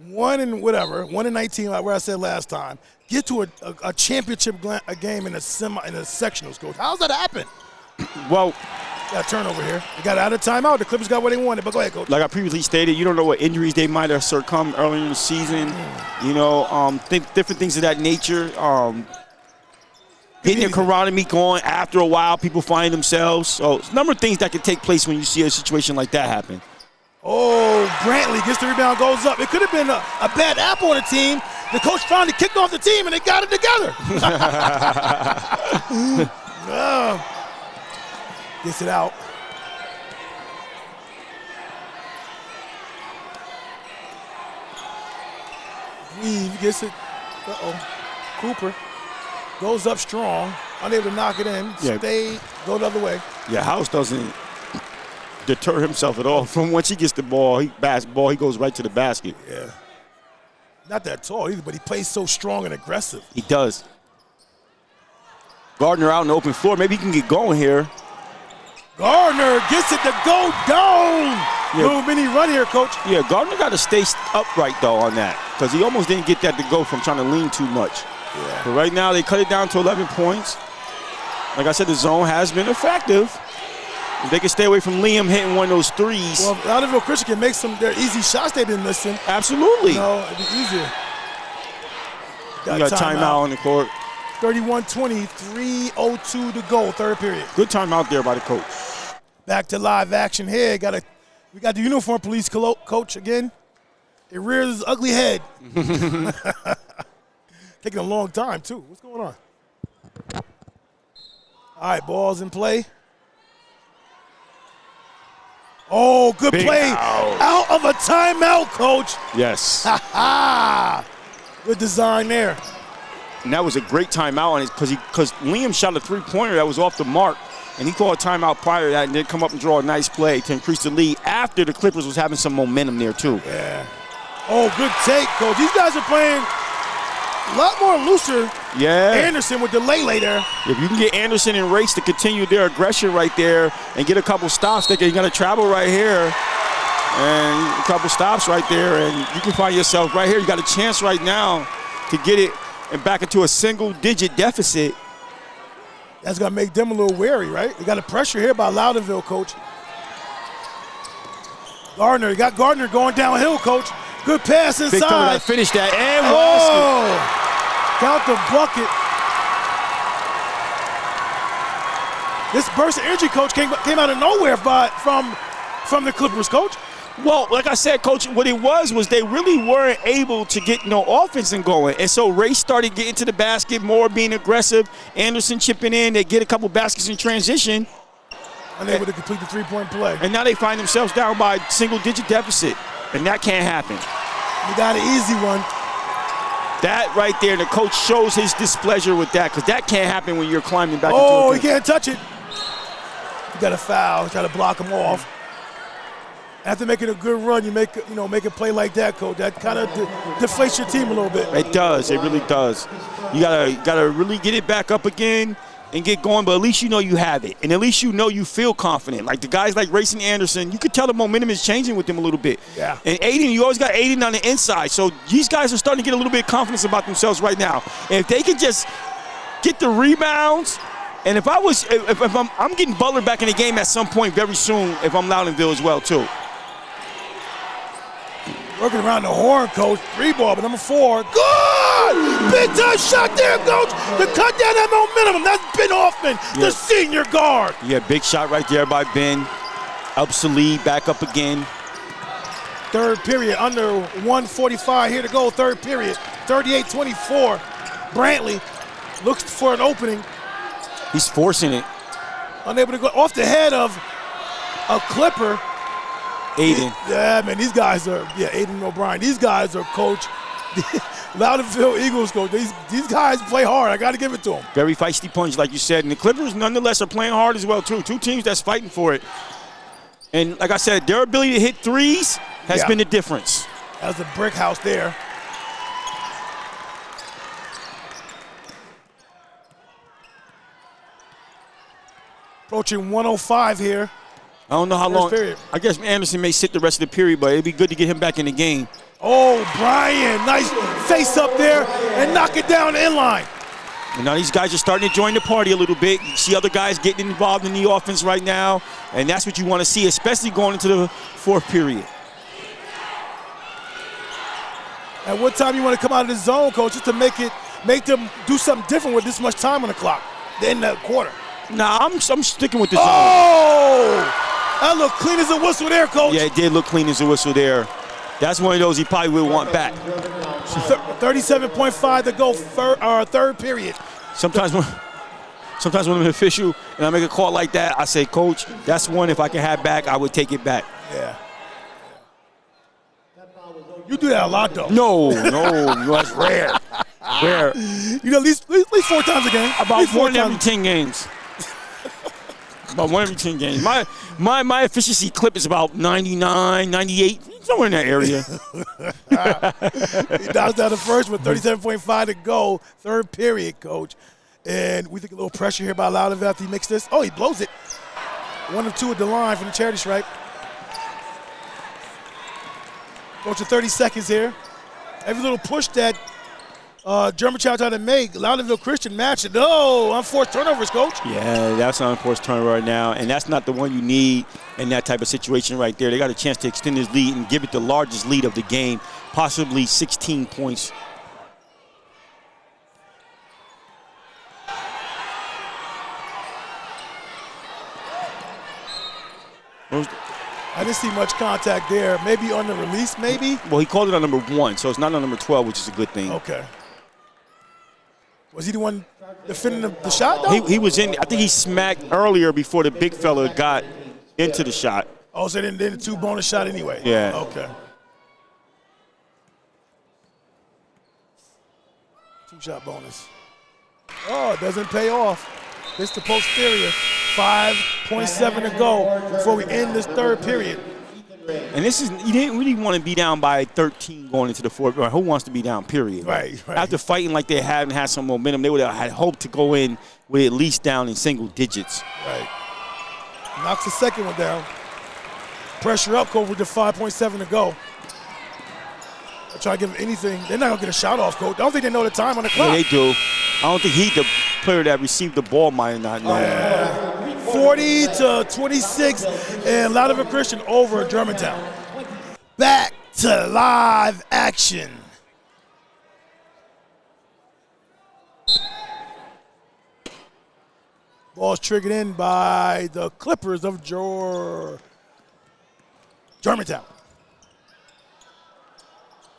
1-19, like where I said last time, get to a championship game in a sectionals, Coach? How's that happen? Well, got a turnover here. They got out of timeout. The Clippers got what they wanted, but go ahead, Coach. Like I previously stated, you don't know what injuries they might have succumbed earlier in the season. You know, different things of that nature. Getting a chronomy going after a while, people find themselves. So, a number of things that could take place when you see a situation like that happen. Oh, Brantley gets the rebound, goes up. It could have been a bad apple on the team. The coach finally kicked off the team, and they got it together. Gets it out. Weave gets it. Cooper goes up strong, unable to knock it in. Yeah. Go the other way. Yeah, House doesn't deter himself at all. From once he gets the ball, he goes right to the basket. Yeah. Not that tall either, but he plays so strong and aggressive. He does. Gardner out in the open floor. Maybe he can get going here. Gardner gets it to go down. Yeah. Little mini run here, Coach. Yeah, Gardner got to stay upright, though, on that, because he almost didn't get that to go from trying to lean too much. Yeah. But right now, they cut it down to 11 points. Like I said, the zone has been effective. If they can stay away from Liam hitting one of those threes. Well, Loudonville Christian can make some their easy shots they've been missing. Absolutely. You know, it'd be easier. You got timeout on the court. 31-20, 3:02 to go, third period. Good timeout there by the coach. Back to live action here. We got the uniform police coach again. It rears his ugly head. Taking a long time, too. What's going on? All right, ball's in play. Oh, good Big play. out. Out of a timeout, Coach. Yes. Ha-ha. Good design there. And that was a great timeout because Liam shot a three-pointer that was off the mark, and he called a timeout prior to that and then come up and draw a nice play to increase the lead after the Clippers was having some momentum there, too. Yeah. Oh, good take, Coach. These guys are playing a lot more looser. Yeah. Anderson with the lay there. If you can get Anderson and Race to continue their aggression right there and get a couple stops, you're going to travel right here and a couple stops right there, and you can find yourself right here. You got a chance right now to get it and back into a single-digit deficit. That's going to make them a little wary, right? You got a pressure here by Loudonville, Coach. Gardner, you got Gardner going downhill, Coach. Good pass inside. Big cover, finish that, and count the bucket. This burst of energy, Coach, came out of nowhere from the Clippers, Coach. Well, like I said, Coach, what it was they really weren't able to get no offense going. And so Ray started getting to the basket more, being aggressive. Anderson chipping in. They get a couple baskets in transition. Unable to complete the three-point play. And now they find themselves down by a single-digit deficit. And that can't happen. You got an easy one. That right there, the coach shows his displeasure with that, because that can't happen when you're climbing back into a Oh, three. he can't touch it. You got a foul. You got to block him off. After making a good run, you make a play like that, Coach. That kind of deflates your team a little bit. It does. It really does. You gotta really get it back up again and get going, but at least you know you have it. And at least you know you feel confident. Like the guys like Racing Anderson, you could tell the momentum is changing with them a little bit. Yeah. And Aiden, you always got Aiden on the inside. So these guys are starting to get a little bit of confidence about themselves right now. And if they can just get the rebounds, and if I'm getting Butler back in the game at some point very soon if I'm Loudonville as well, too. Working around the horn, coach. 3 ball, but number 4. Good! Big time shot there, coach, to cut down that momentum. That's Ben Hoffman, the senior guard. Yeah, big shot right there by Ben. Helps the lead back up again. Third period, under 1:45 here to go. Third period, 38-24. Brantley looks for an opening. He's forcing it. Unable to go off the head of a Clipper. Aiden. Yeah, man, these guys are, Aiden O'Brien. These guys are coach. Loudonville Eagles coach. These guys play hard. I got to give it to them. Very feisty punch, like you said. And the Clippers, nonetheless, are playing hard as well, too. 2 teams that's fighting for it. And like I said, their ability to hit threes has been the difference. That's a brick house there. Approaching 105 here. I don't know how long. Period. I guess Anderson may sit the rest of the period, but it'd be good to get him back in the game. Oh, Brian, nice face up there and knock it down the inline. And now these guys are starting to join the party a little bit. You see other guys getting involved in the offense right now, and that's what you want to see, especially going into the 4th period. At what time you want to come out of the zone, coach, just to make them do something different with this much time on the clock in the quarter? Nah, I'm sticking with the zone. Oh! That looked clean as a whistle there, coach. Yeah, it did look clean as a whistle there. That's one of those he probably would want back. 37.5 to go, third period. Sometimes when I'm an official and I make a call like that, I say, Coach, that's one if I can have back, I would take it back. Yeah. You do that a lot, though. No, that's rare. Rare. You know, at least 4 times a game. About 1 every 10 games. About 1 every 10 games. My efficiency clip is about 99, 98, somewhere in that area. He knocks down the first with 37.5 to go. Third period, coach. And we think a little pressure here by Loudonville after he makes this. Oh, he blows it. 1 of 2 at the line from the charity stripe. Coach, 30 seconds here. Every little push that Germantown tried to make, Loudonville Christian matched it. Oh, unforced turnovers, coach. Yeah, that's an unforced turnover right now, and that's not the one you need in that type of situation right there. They got a chance to extend his lead and give it the largest lead of the game, possibly 16 points. I didn't see much contact there. Maybe on the release, maybe? Well, he called it on number 1, so it's not on number 12, which is a good thing. Okay. Was he the one defending the shot, though? He was in. I think he smacked earlier before the big fella got into the shot. Oh, so then the 2 bonus shot anyway. Yeah. Okay. 2-shot bonus. Oh, it doesn't pay off. It's the posterior. 5.7 to go before we end this third period. And this is, you didn't really want to be down by 13 going into the 4th. Who wants to be down, period? Right. After fighting like they had and had some momentum, they would have had hoped to go in with at least down in single digits. Right. Knocks the second one down. Pressure up, coach, with the 5.7 to go. I try to give them anything. They're not going to get a shot off, coach. I don't think they know the time on the clock. Yeah, they do. I don't think the player that received the ball might not know. 40-26, and Loudonville Christian over Germantown. Back to live action. Ball's triggered in by the Clippers of Germantown.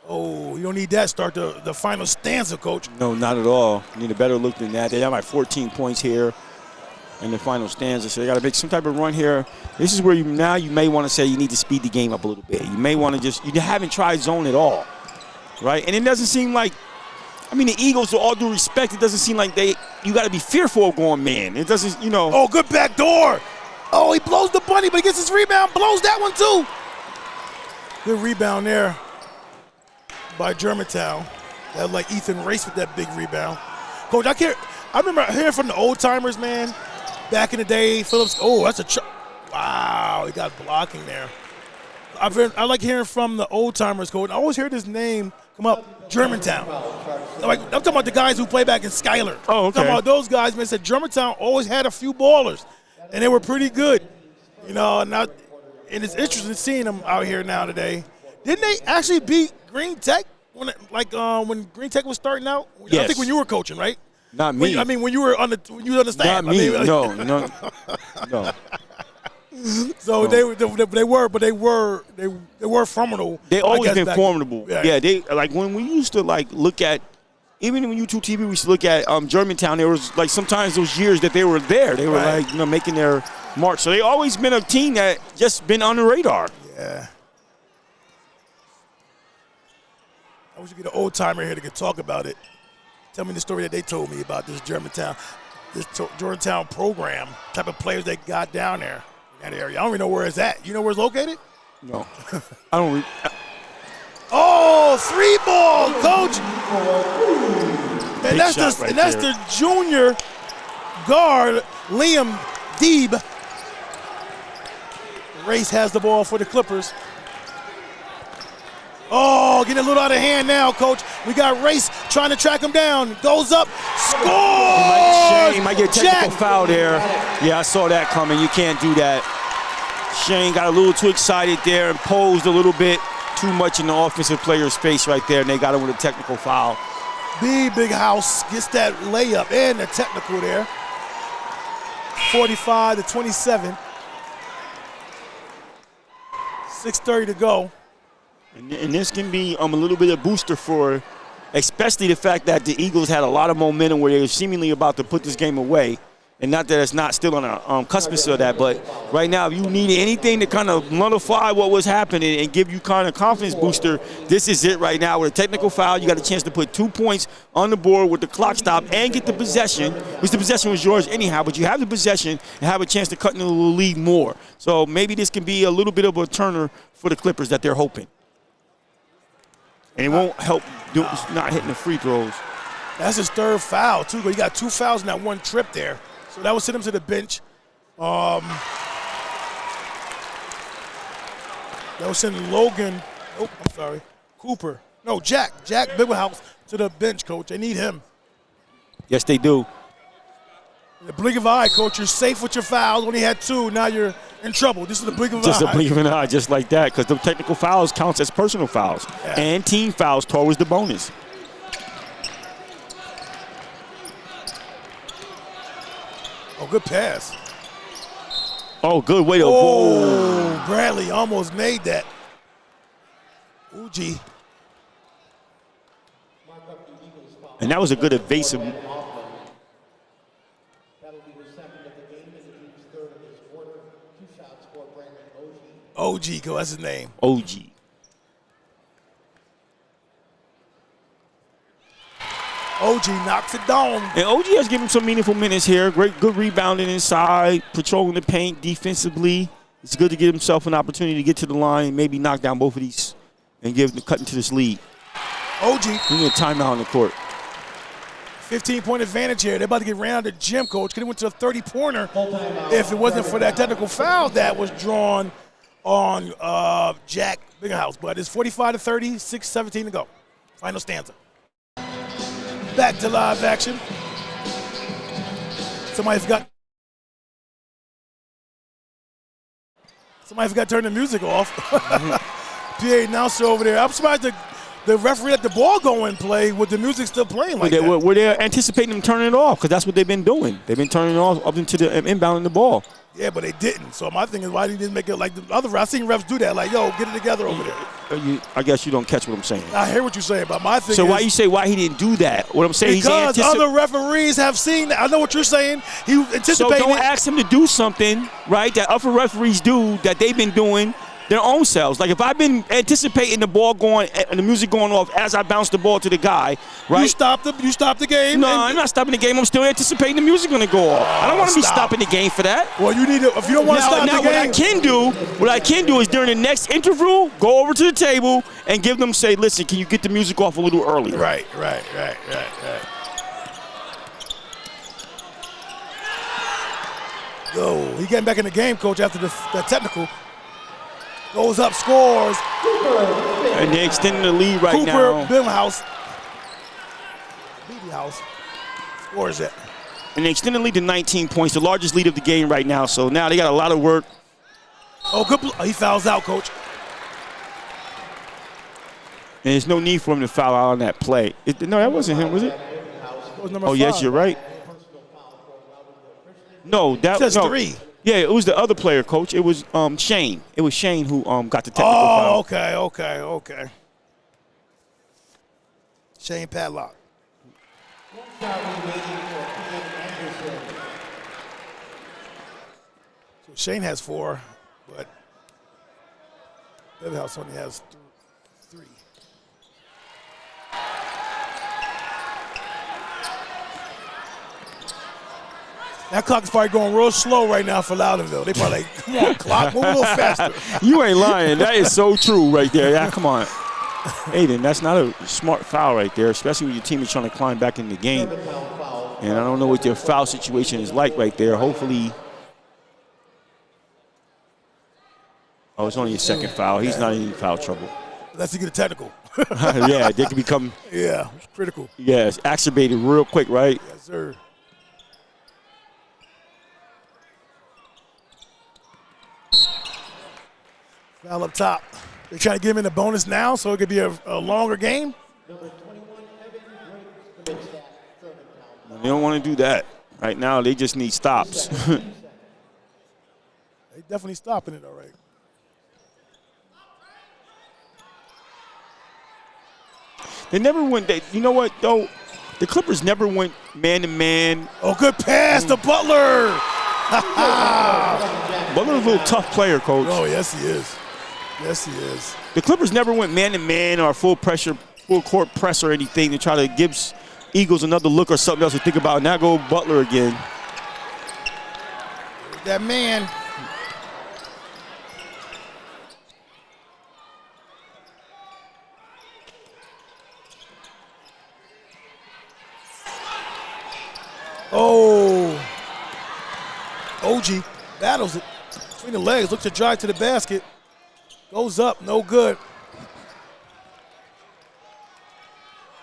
Oh, you don't need that. Start the final stanza, coach. No, not at all. You need a better look than that. They have like 14 points here in the final stanza, so they got to make some type of run here. This is where you may want to say you need to speed the game up a little bit. You may want to you haven't tried zone at all, right? And it doesn't seem like, I mean, the Eagles, with all due respect, it doesn't seem like you got to be fearful of going man. It doesn't, Oh, good back door. Oh, he blows the bunny, but he gets his rebound, blows that one too. Good rebound there by Germantown. That like Ethan Race with that big rebound. Coach, I remember hearing from the old timers, man, back in the day, Phillips. Oh, that's wow, he got blocking there. I like hearing from the old timers, coach. I always hear this name come up, Germantown. Like, I'm talking about the guys who play back in Schuyler. Oh, okay. I'm talking about those guys, man, said Germantown always had a few ballers, and they were pretty good. And it's interesting seeing them out here now today. Didn't they actually beat Green Tech when Green Tech was starting out? Yes. I think when you were coaching, right? Not me. When you were on the staff. Not me. No. So they were formidable. They always been back. formidable. Yeah, they like when we used to like look at, even when YouTube TV, we used to look at Germantown. There was like sometimes those years that they were there, they were like making their mark. So they always been a team that just been on the radar. Yeah. I wish you get an old timer here to talk about it. Tell me the story that they told me about this Germantown program, type of players they got down there in that area. I don't even know where it's at. You know where it's located? No, I don't. Oh, 3-ball, coach. And that's the junior guard, Liam Deeb. Race has the ball for the Clippers. Oh, getting a little out of hand now, coach. We got Race trying to track him down. Goes up, scores! Shane might get a technical foul there. Yeah, I saw that coming. You can't do that. Shane got a little too excited there and posed a little bit too much in the offensive player's face right there, and they got him with a technical foul. Big house gets that layup and the technical there. 45-27. 6:30 to go. And this can be a little bit of booster for, especially the fact that the Eagles had a lot of momentum where they were seemingly about to put this game away. And not that it's not still on a cusp of that, but right now, if you need anything to kind of nullify what was happening and give you kind of confidence booster, this is it right now. With a technical foul, you got a chance to put 2 points on the board with the clock stop and get the possession, which the possession was yours anyhow, but you have the possession and have a chance to cut into the lead more. So maybe this can be a little bit of a turner for the Clippers that they're hoping. And it won't help not hitting the free throws. That's his third foul, too. But he got 2 fouls in that one trip there. So that will send him to the bench. That will send Logan. Oh, I'm sorry. Cooper. No, Jack Bibelhouse to the bench, coach. They need him. Yes, they do. The blink of an eye, coach. You're safe with your fouls. Only had 2. Now you're in trouble. This is the blink of an eye. Just a blink of an eye, just like that, because the technical fouls counts as personal fouls. Yeah. And team fouls towards the bonus. Oh, good pass. Oh, good way to Oh, Bradley almost made that. Uji. And that was a good evasive. OG, that's his name. OG. OG knocks it down. And OG has given him some meaningful minutes here. Good rebounding inside, patrolling the paint defensively. It's good to give himself an opportunity to get to the line and maybe knock down both of these and cut into this lead. OG. We need a timeout on the court. 15-point advantage here. They're about to get ran out of the gym, coach. Could have went to a 30-pointer if it wasn't for that technical foul that was drawn on Jack Biggerhouse. But it's 45-30, 6:17 to go. Final stanza. Back to live action. Somebody forgot to turn the music off. PA announcer over there. I'm surprised the referee let the ball go in play with the music still playing like that. Were they anticipating them turning it off? Because that's what they've been doing. They've been turning it off up into the inbounding the ball. Yeah, but they didn't. So my thing is, why didn't make it like the other refs? I've seen refs do that. Like, yo, get it together over there. I guess you don't catch what I'm saying. I hear what you're saying, but my thing is. So why you say why he didn't do that? What I'm saying, because other referees have seen that. I know what you're saying. He anticipated. So don't ask him to do something, right, that other referees do that they've been doing their own selves. Like if I've been anticipating the ball going and the music going off as I bounce the ball to the guy, right? You stop the game. No, I'm not stopping the game. I'm still anticipating the music going to go off. I don't want to be stopping the game for that. Well, you need to. If you don't want to stop the game, what I can do is during the next interval, go over to the table and give them say, listen, can you get the music off a little earlier? Right. Yo, he getting back in the game, coach, after the technical. Goes up, scores. And they're extending the lead right now. Cooper, Bibelhouse scores it. And they extend the lead to 19 points, the largest lead of the game right now. So now they got a lot of work. Oh, good. He fouls out, coach. And there's no need for him to foul out on that play. No, that wasn't him, was it? That was number Oh, 5. yes, you're right. No, that was Just 3. Yeah, it was the other player, Coach. It was Shane. It was Shane who got the technical foul. Oh, okay. Shane Padlock. So Shane has 4, but Beverly House only has 3. That clock is probably going real slow right now for Loudonville. They probably like, come on, clock, move a little faster. You ain't lying. That is so true right there. Yeah, come on. Aiden, that's not a smart foul right there, especially when your team is trying to climb back in the game. And I don't know what your foul situation is like right there. Hopefully. Oh, it's only his second foul. He's not in any foul trouble. Unless you get a technical. Yeah, they can become. Yeah, it's critical. Yeah, it's exacerbated real quick, right? Yes, sir. Foul up top. They're trying to get him in the bonus now so it could be a longer game. They don't want to do that. Right now, they just need stops. They definitely stopping it, all right. They never went. You know what, though? The Clippers never went man-to-man. Oh, good pass to Butler. Butler's a little tough player, Coach. Oh, yes, he is. Yes, he is. The Clippers never went man-to-man or full pressure, full court press or anything to try to give Eagles another look or something else to think about. Now go Butler again. That man. Oh. OG battles it between the legs, looks to drive to the basket. Goes up, no good.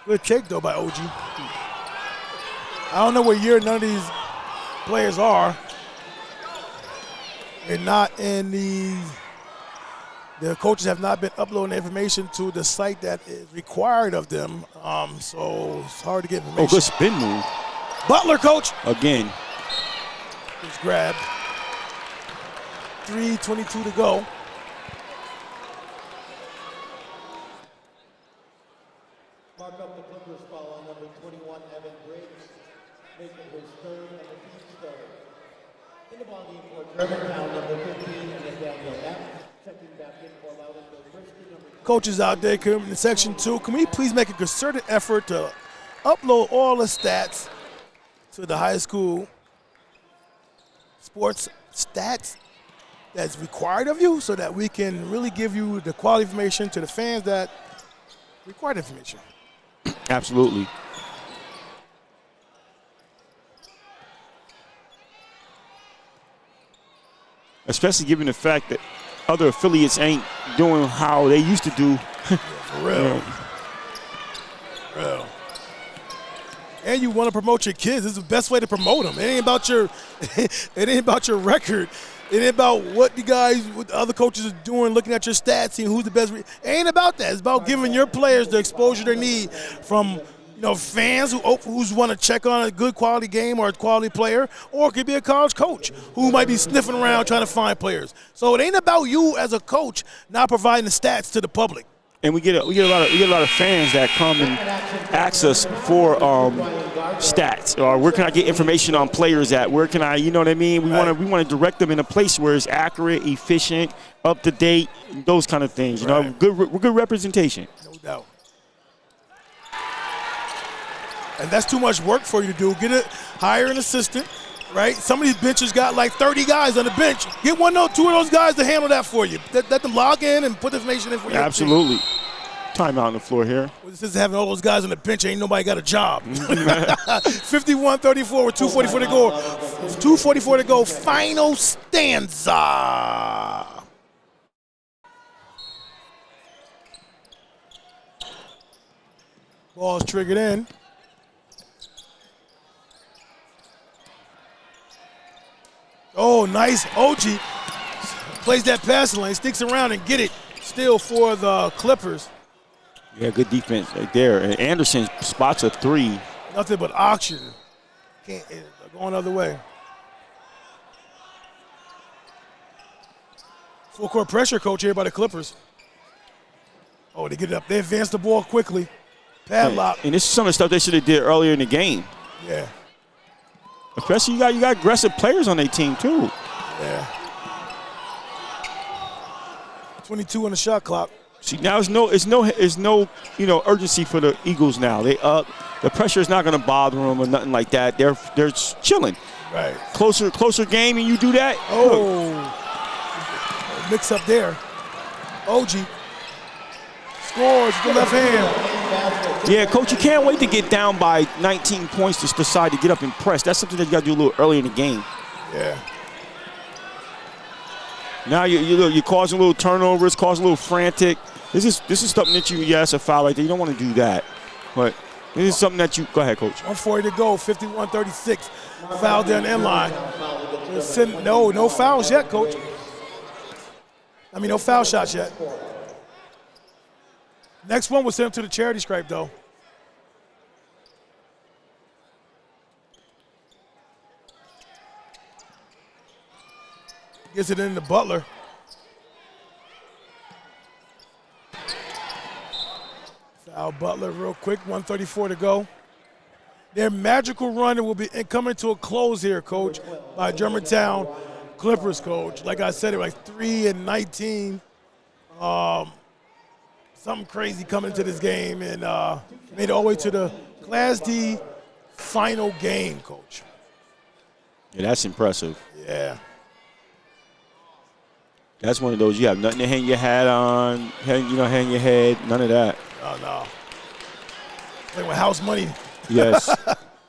Good kick, though, by OG. I don't know what year none of these players are. They're not in the coaches have not been uploading information to the site that is required of them. So it's hard to get information. Oh, good spin move. Butler, coach. Again. He's grabbed. 3:22 to go. Mark up the Clippers foul on number 21, Evan Briggs, making his third and the team's third. In the ball game for Germantown, number 15, Nathaniel F. Checking back in for Loudonville Christian, number 2. Coaches out there in section 2, can we please make a concerted effort to upload all the stats to the high school sports stats that's required of you so that we can really give you the quality information to the fans that require the information. Absolutely. Especially given the fact that other affiliates ain't doing how they used to do. For real. Yeah. For real. And you want to promote your kids. This is the best way to promote them. It ain't about your it ain't about your record. It ain't about what the other coaches are doing, looking at your stats, seeing who's the best. It ain't about that. It's about giving your players the exposure they need from fans who's want to check on a good quality game or a quality player, or it could be a college coach who might be sniffing around trying to find players. So it ain't about you as a coach not providing the stats to the public. And we get a lot of fans that come and ask us for stats or where can I get information on players at? Where can I, you know what I mean? We want to direct them in a place where it's accurate, efficient, up to date, those kind of things. You know, good representation. No doubt. And that's too much work for you to do. Hire an assistant, right? Some of these benches got like 30 guys on the bench. Get two of those guys to handle that for you. Let them log in and put the information in for you. Absolutely. Timeout on the floor here. Well, this is having all those guys on the bench. Ain't nobody got a job. 51-34 with 2:44 to go. 2:44 to go. Final stanza. Ball's triggered in. Oh, nice. OG plays that passing lane, sticks around and get it still for the Clippers. Yeah, good defense right there. And Anderson spots a 3. Nothing but auction. Can't going the other way. Full court pressure, coach, here by the Clippers. Oh, they get it up. They advance the ball quickly. Padlock. And this is some of the stuff they should have did earlier in the game. Yeah. Especially you got aggressive players on their team too. Yeah. 22 on the shot clock. See, now it's no urgency for the Eagles now. They up. The pressure is not going to bother them or nothing like that. They're chilling. Right. Closer game, and you do that. Oh. Mix up there. OG scores with the left hand. Yeah, coach, you can't wait to get down by 19 points to decide to get up and press. That's something that you got to do a little early in the game. Yeah. Now you're causing little turnovers, causing a little frantic. This is something that that's a foul right there. You don't want to do that. But this is something that you – go ahead, Coach. 140 to go, 51-36. Foul down the end line. No fouls yet, Coach. I mean, no foul shots yet. Next one was sent him to the charity stripe, though. Gets it into Butler. Foul Butler real quick, 134 to go. Their magical run will be coming to a close here, Coach, by Germantown Clippers, Coach. Like I said, it was like 3-19. Something crazy coming into this game, and made it all the way to the Class D final game, Coach. Yeah, that's impressive. Yeah. That's one of those you have nothing to hang your hat on, hang your head, none of that. Oh, no. Like with house money. Yes,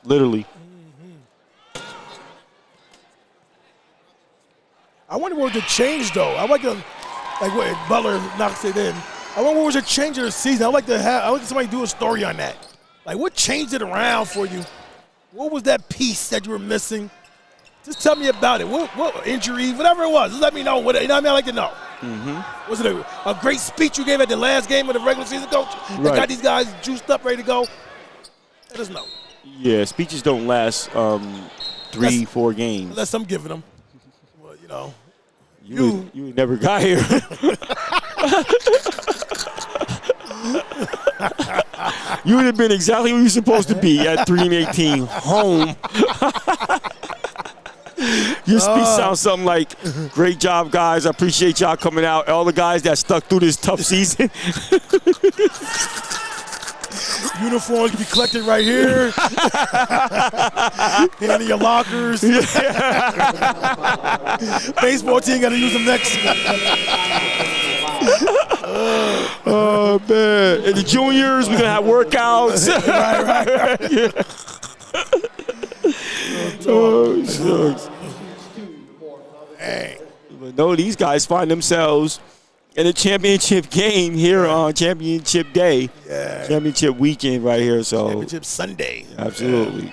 literally. I wonder what was the change, though. I like what Butler knocks it in. I wonder what was the change of the season. I like somebody do a story on that. Like, what changed it around for you? What was that piece that you were missing? Just tell me about it. What injury, whatever it was. Just let me know. What, you know what I mean? I like to know. Mm-hmm. Was it a great speech you gave at the last game of the regular season, Coach? That got these guys juiced up, ready to go? Let us know. Yeah, speeches don't last 3-4 games. Unless I'm giving them. Well, you know. You never got here. You would have been exactly where you're supposed to be at 3-18, home. Your speech sounds something like, great job, guys. I appreciate y'all coming out. All the guys that stuck through this tough season. Uniforms can be collected right here. Hand in your lockers. Baseball team got to use them next. Oh, man. And the juniors, we're going to have workouts. right. Yeah. Oh, shucks. Hey. But no, these guys find themselves in a championship game here on championship day. Yeah. Championship weekend right here. So Championship Sunday. Absolutely.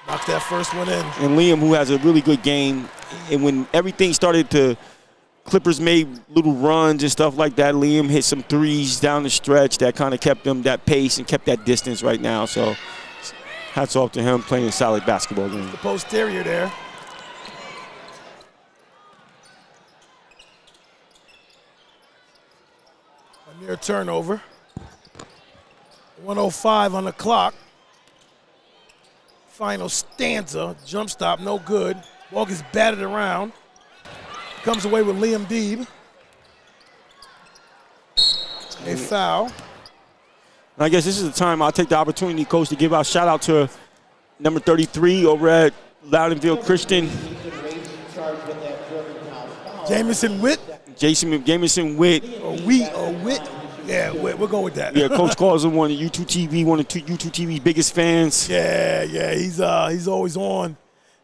Knocked that first one in. And Liam, who has a really good game, and when everything started to, Clippers made little runs and stuff like that. Liam hit some threes down the stretch that kind of kept them that pace and kept that distance right now. So hats off to him playing a solid basketball game. The posterior there. A near turnover. 1:05 on the clock. Final stanza. Jump stop, no good. Ball gets batted around. Comes away with Liam Deeb. A foul. And I guess this is the time I'll take the opportunity, Coach, to give out shout out to number 33 over at Loudonville Christian. Jamison Witt. Jamison Witt. Witt. Yeah, we'll go with that. Yeah, Coach calls him one of YouTube TV's biggest fans. Yeah, he's always on,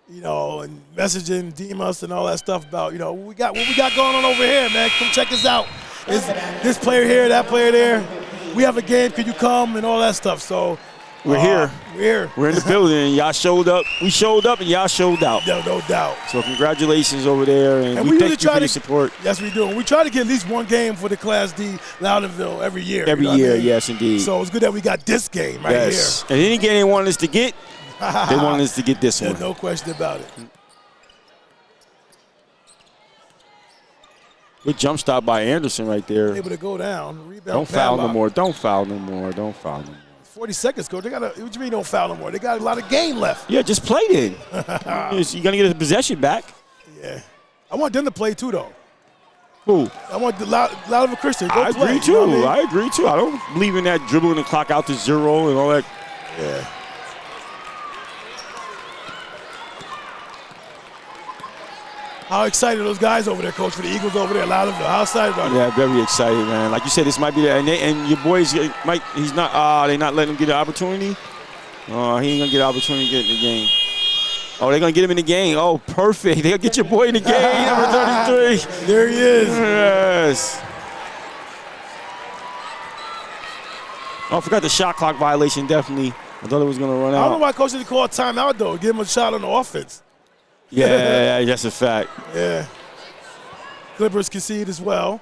and messaging, DM us and all that stuff about, what we got going on over here, man. Come check us out. Is this player here, that player there? We have a game, can you come, and all that stuff. So We're here. We're here. We're in the building. Y'all showed up. We showed up, and y'all showed out. No doubt. So congratulations over there, and we thank you for your support. Yes, we do. We try to get at least one game for the Class D Loudonville every year. Every year, yes, indeed. So it's good that we got this game right here. And any game they wanted us to get, they wanted us to get this one. No question about it. Good jump stop by Anderson right there. Able to go down. Rebound. Don't foul no more. Don't foul no more. Don't foul no more. 40 seconds, coach. They got what do you mean don't foul no more? They got a lot of game left. Yeah, just play it. You're going to get the possession back. Yeah. I want them to play too, though. Who? I want the Loudonville Christian. Go I play, agree, too. You know what I mean? I agree, too. I don't believe in that dribbling the clock out to 0 and all that. Yeah. How excited are those guys over there, coach, for the Eagles over there, Loudonville? How excited are they? Yeah, very excited, man. Like you said, this might be the and your boys might. He's not. They're not letting him get an opportunity. He ain't gonna get an opportunity to get in the game. Oh, they're gonna get him in the game. Oh, perfect. They'll get your boy in the game. Number 33. There he is. Yes. Oh, I forgot the shot clock violation. Definitely. I thought it was gonna run out. I don't know why coach didn't call a timeout though. Give him a shot on the offense. Yeah, that's a fact. Yeah. Clippers concede as well.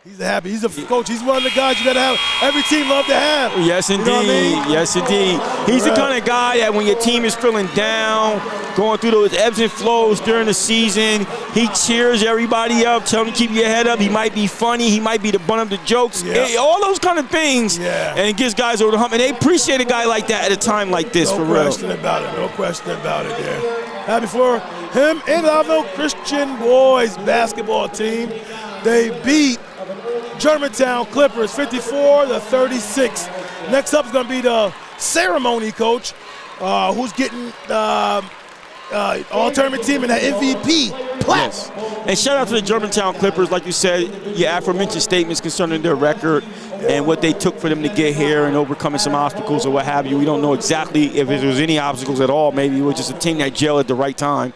He's happy. He's a coach. He's one of the guys you got to have. Every team love to have. Yes, indeed. You know what I mean? Yes, indeed. He's the kind of guy that when your team is feeling down, going through those ebbs and flows during the season, he cheers everybody up, tell them to keep your head up. He might be funny. He might be the butt of the jokes. Yeah. All those kind of things. Yeah. And it gets guys over the hump. And they appreciate a guy like that at a time like this, for real. No question about it. No question about it there. Happy for him and Loudonville Christian boys basketball team. They beat Germantown Clippers 54-36. Next up is going to be the ceremony coach, who's getting all-tournament team and that MVP plaque. Yes. And shout out to the Germantown Clippers, like you said, your aforementioned statements concerning their record and what they took for them to get here and overcoming some obstacles or what have you. We don't know exactly if there was any obstacles at all. Maybe it was just a team that gelled at the right time.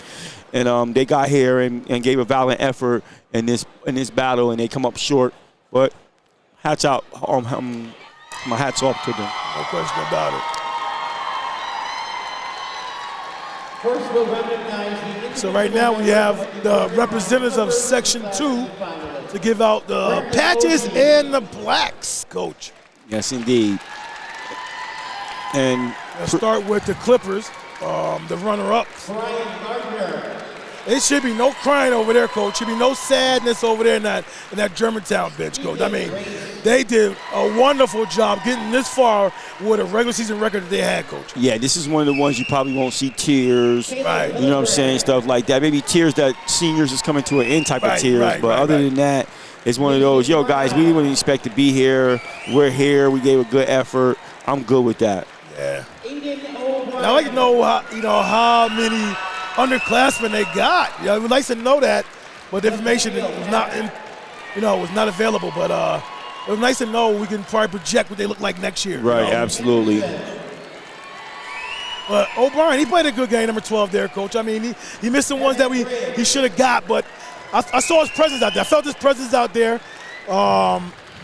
And they got here and gave a valiant effort in this battle, and they come up short. But hats out, my hats off to them. No question about it. First, we'll recognize So right now we have the representatives of Section 2 to give out the patches and the blacks, coach. Yes, indeed. And Let's start with the Clippers, the runner-ups. Brian Gardner. It should be no crying over there, coach. Should be no sadness over there in that Germantown bench, coach. I mean, they did a wonderful job getting this far with a regular season record that they had, coach. yeah, this is one of the ones you probably won't see tears. Right. You know what I'm saying? Stuff like that. Maybe tears that seniors is coming to an end type of tears. But other than that, it's one of those, yo, guys, we didn't expect to be here. We're here. We gave a good effort. I'm good with that. Yeah. Now, I'd like to know how many underclassmen they got. It was nice to know that, but the information was not available. But it was nice to know we can probably project what they look like next year. Right, absolutely. But O'Brien, he played a good game, number 12 there, coach. I mean, he missed some ones that he should have got, but I saw his presence out there. I felt his presence out there.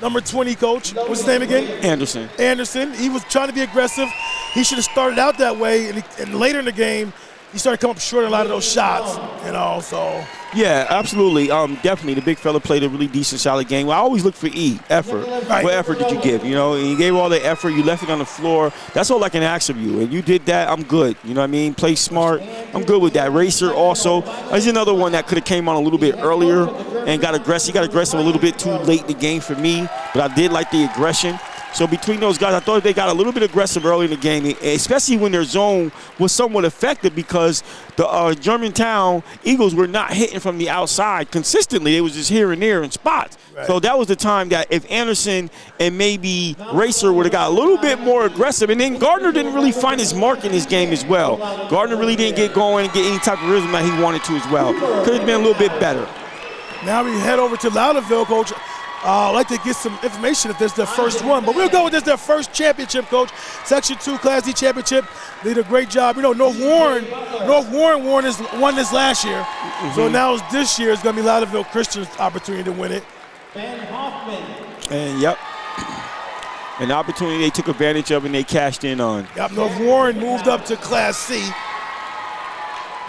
Number 20, coach. What's his name again? Anderson. He was trying to be aggressive. He should have started out that way, and later in the game, he started coming up short on a lot of those shots, so. Yeah, absolutely. Definitely, the big fella played a really decent, solid game. Well, I always look for effort. Right. What effort did you give? And you gave all the effort. You left it on the floor. That's all I can ask of you. And you did that, I'm good. You know what I mean? Play smart. I'm good with that. Racer also. There's another one that could have came on a little bit earlier and got aggressive. He got aggressive a little bit too late in the game for me, but I did like the aggression. So between those guys, I thought they got a little bit aggressive early in the game, especially when their zone was somewhat effective because the Germantown Eagles were not hitting from the outside consistently. They was just here and there in spots. Right. So that was the time that if Anderson and maybe Racer would have got a little bit more aggressive, and then Gardner didn't really find his mark in his game as well. Gardner really didn't get going and get any type of rhythm that he wanted to as well. Could have been a little bit better. Now we head over to Loudonville, coach. I'd like to get some information if this is their first one, but we'll go with this their first championship, coach. Section 2 Class D championship. They did a great job. North Warren won this last year. Mm-hmm. So now this year it's going to be Loudonville Christian's opportunity to win it. Ben Hoffman. And yep. An opportunity they took advantage of and they cashed in on. Yep, North Warren moved up to Class C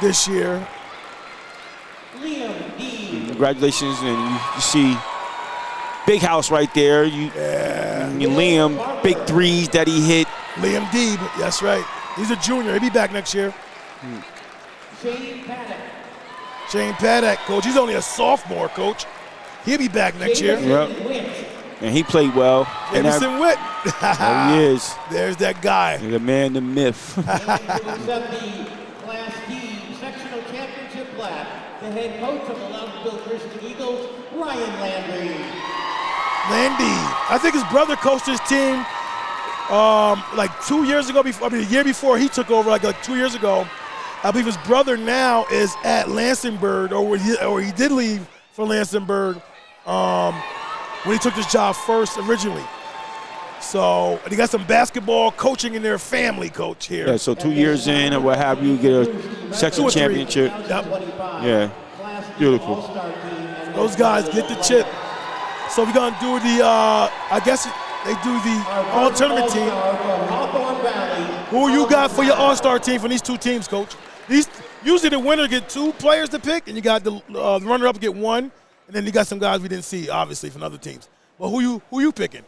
this year. Liam D. Congratulations, and you see big house right there. Liam, big threes that he hit. Liam D, that's right. He's a junior. He'll be back next year. Shane Paddock. Shane Paddock, coach. He's only a sophomore, coach. He'll be back next year. Yep. And he played well. Jameson Witt. There he is. There's that guy. The man, the myth. And moves up the Class D sectional championship lap, the head coach of the Loudonville Christian Eagles, Ryan Landry. Landy. I think his brother coached his team like 2 years ago. A year before he took over, like 2 years ago. I believe his brother now is at Lansingburg, or he did leave for Lansingburg when he took this job first originally. So they got some basketball coaching in their family, coach here. Yeah, so 2 years in or what have you, get a sectional championship. Yep. Yeah, beautiful. Those guys get the chip. So we're gonna do the, I guess they do the all-tournament team. Who you got for your all-star team from these two teams, coach? Usually the winner get 2 players to pick, and you got the runner-up get 1, and then you got some guys we didn't see, obviously, from other teams. But who you picking?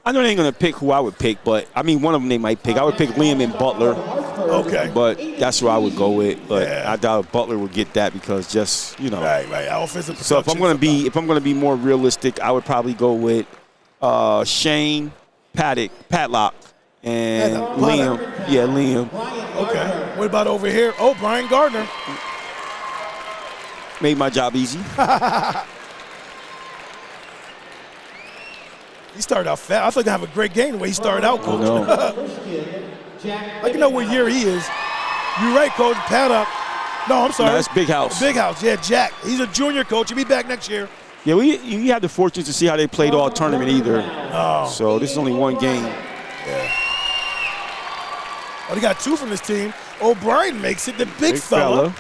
I know they ain't gonna pick who I would pick, but I mean one of them they might pick. I would pick Liam and Butler. Okay. But that's who I would go with. But Yeah. I doubt Butler would get that because just Right. Offensive. So if I'm gonna be more realistic, I would probably go with Shane Padlock and Liam. Yeah, Liam. Okay. What about over here? Oh, Brian Gardner. Made my job easy. He started out fast. I thought he'd have a great game the way he started out, coach. No. I can know what year he is. You're right, coach. Paddock. No, I'm sorry. No, that's Big House. Big House. Yeah, Jack. He's a junior coach. He'll be back next year. Yeah, we had the fortune to see how they played all tournament either. Oh. So this is only one game. Yeah. Oh, they got 2 from this team. O'Brien makes it. The big fella.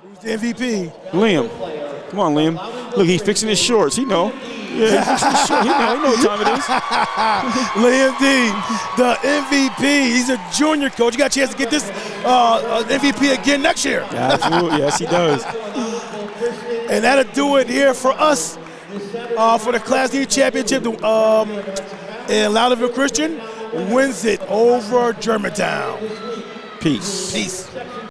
Who's the MVP? Liam. Come on, Liam. Look, he's fixing his shorts. He know. Yeah, he's fixing his shorts. He know what time it is. Liam D, the MVP. He's a junior coach. You got a chance to get this MVP again next year. Absolutely. Yes, he does. And that'll do it here for us for the Class D championship. And Loudonville Christian wins it over Germantown. Peace. Peace.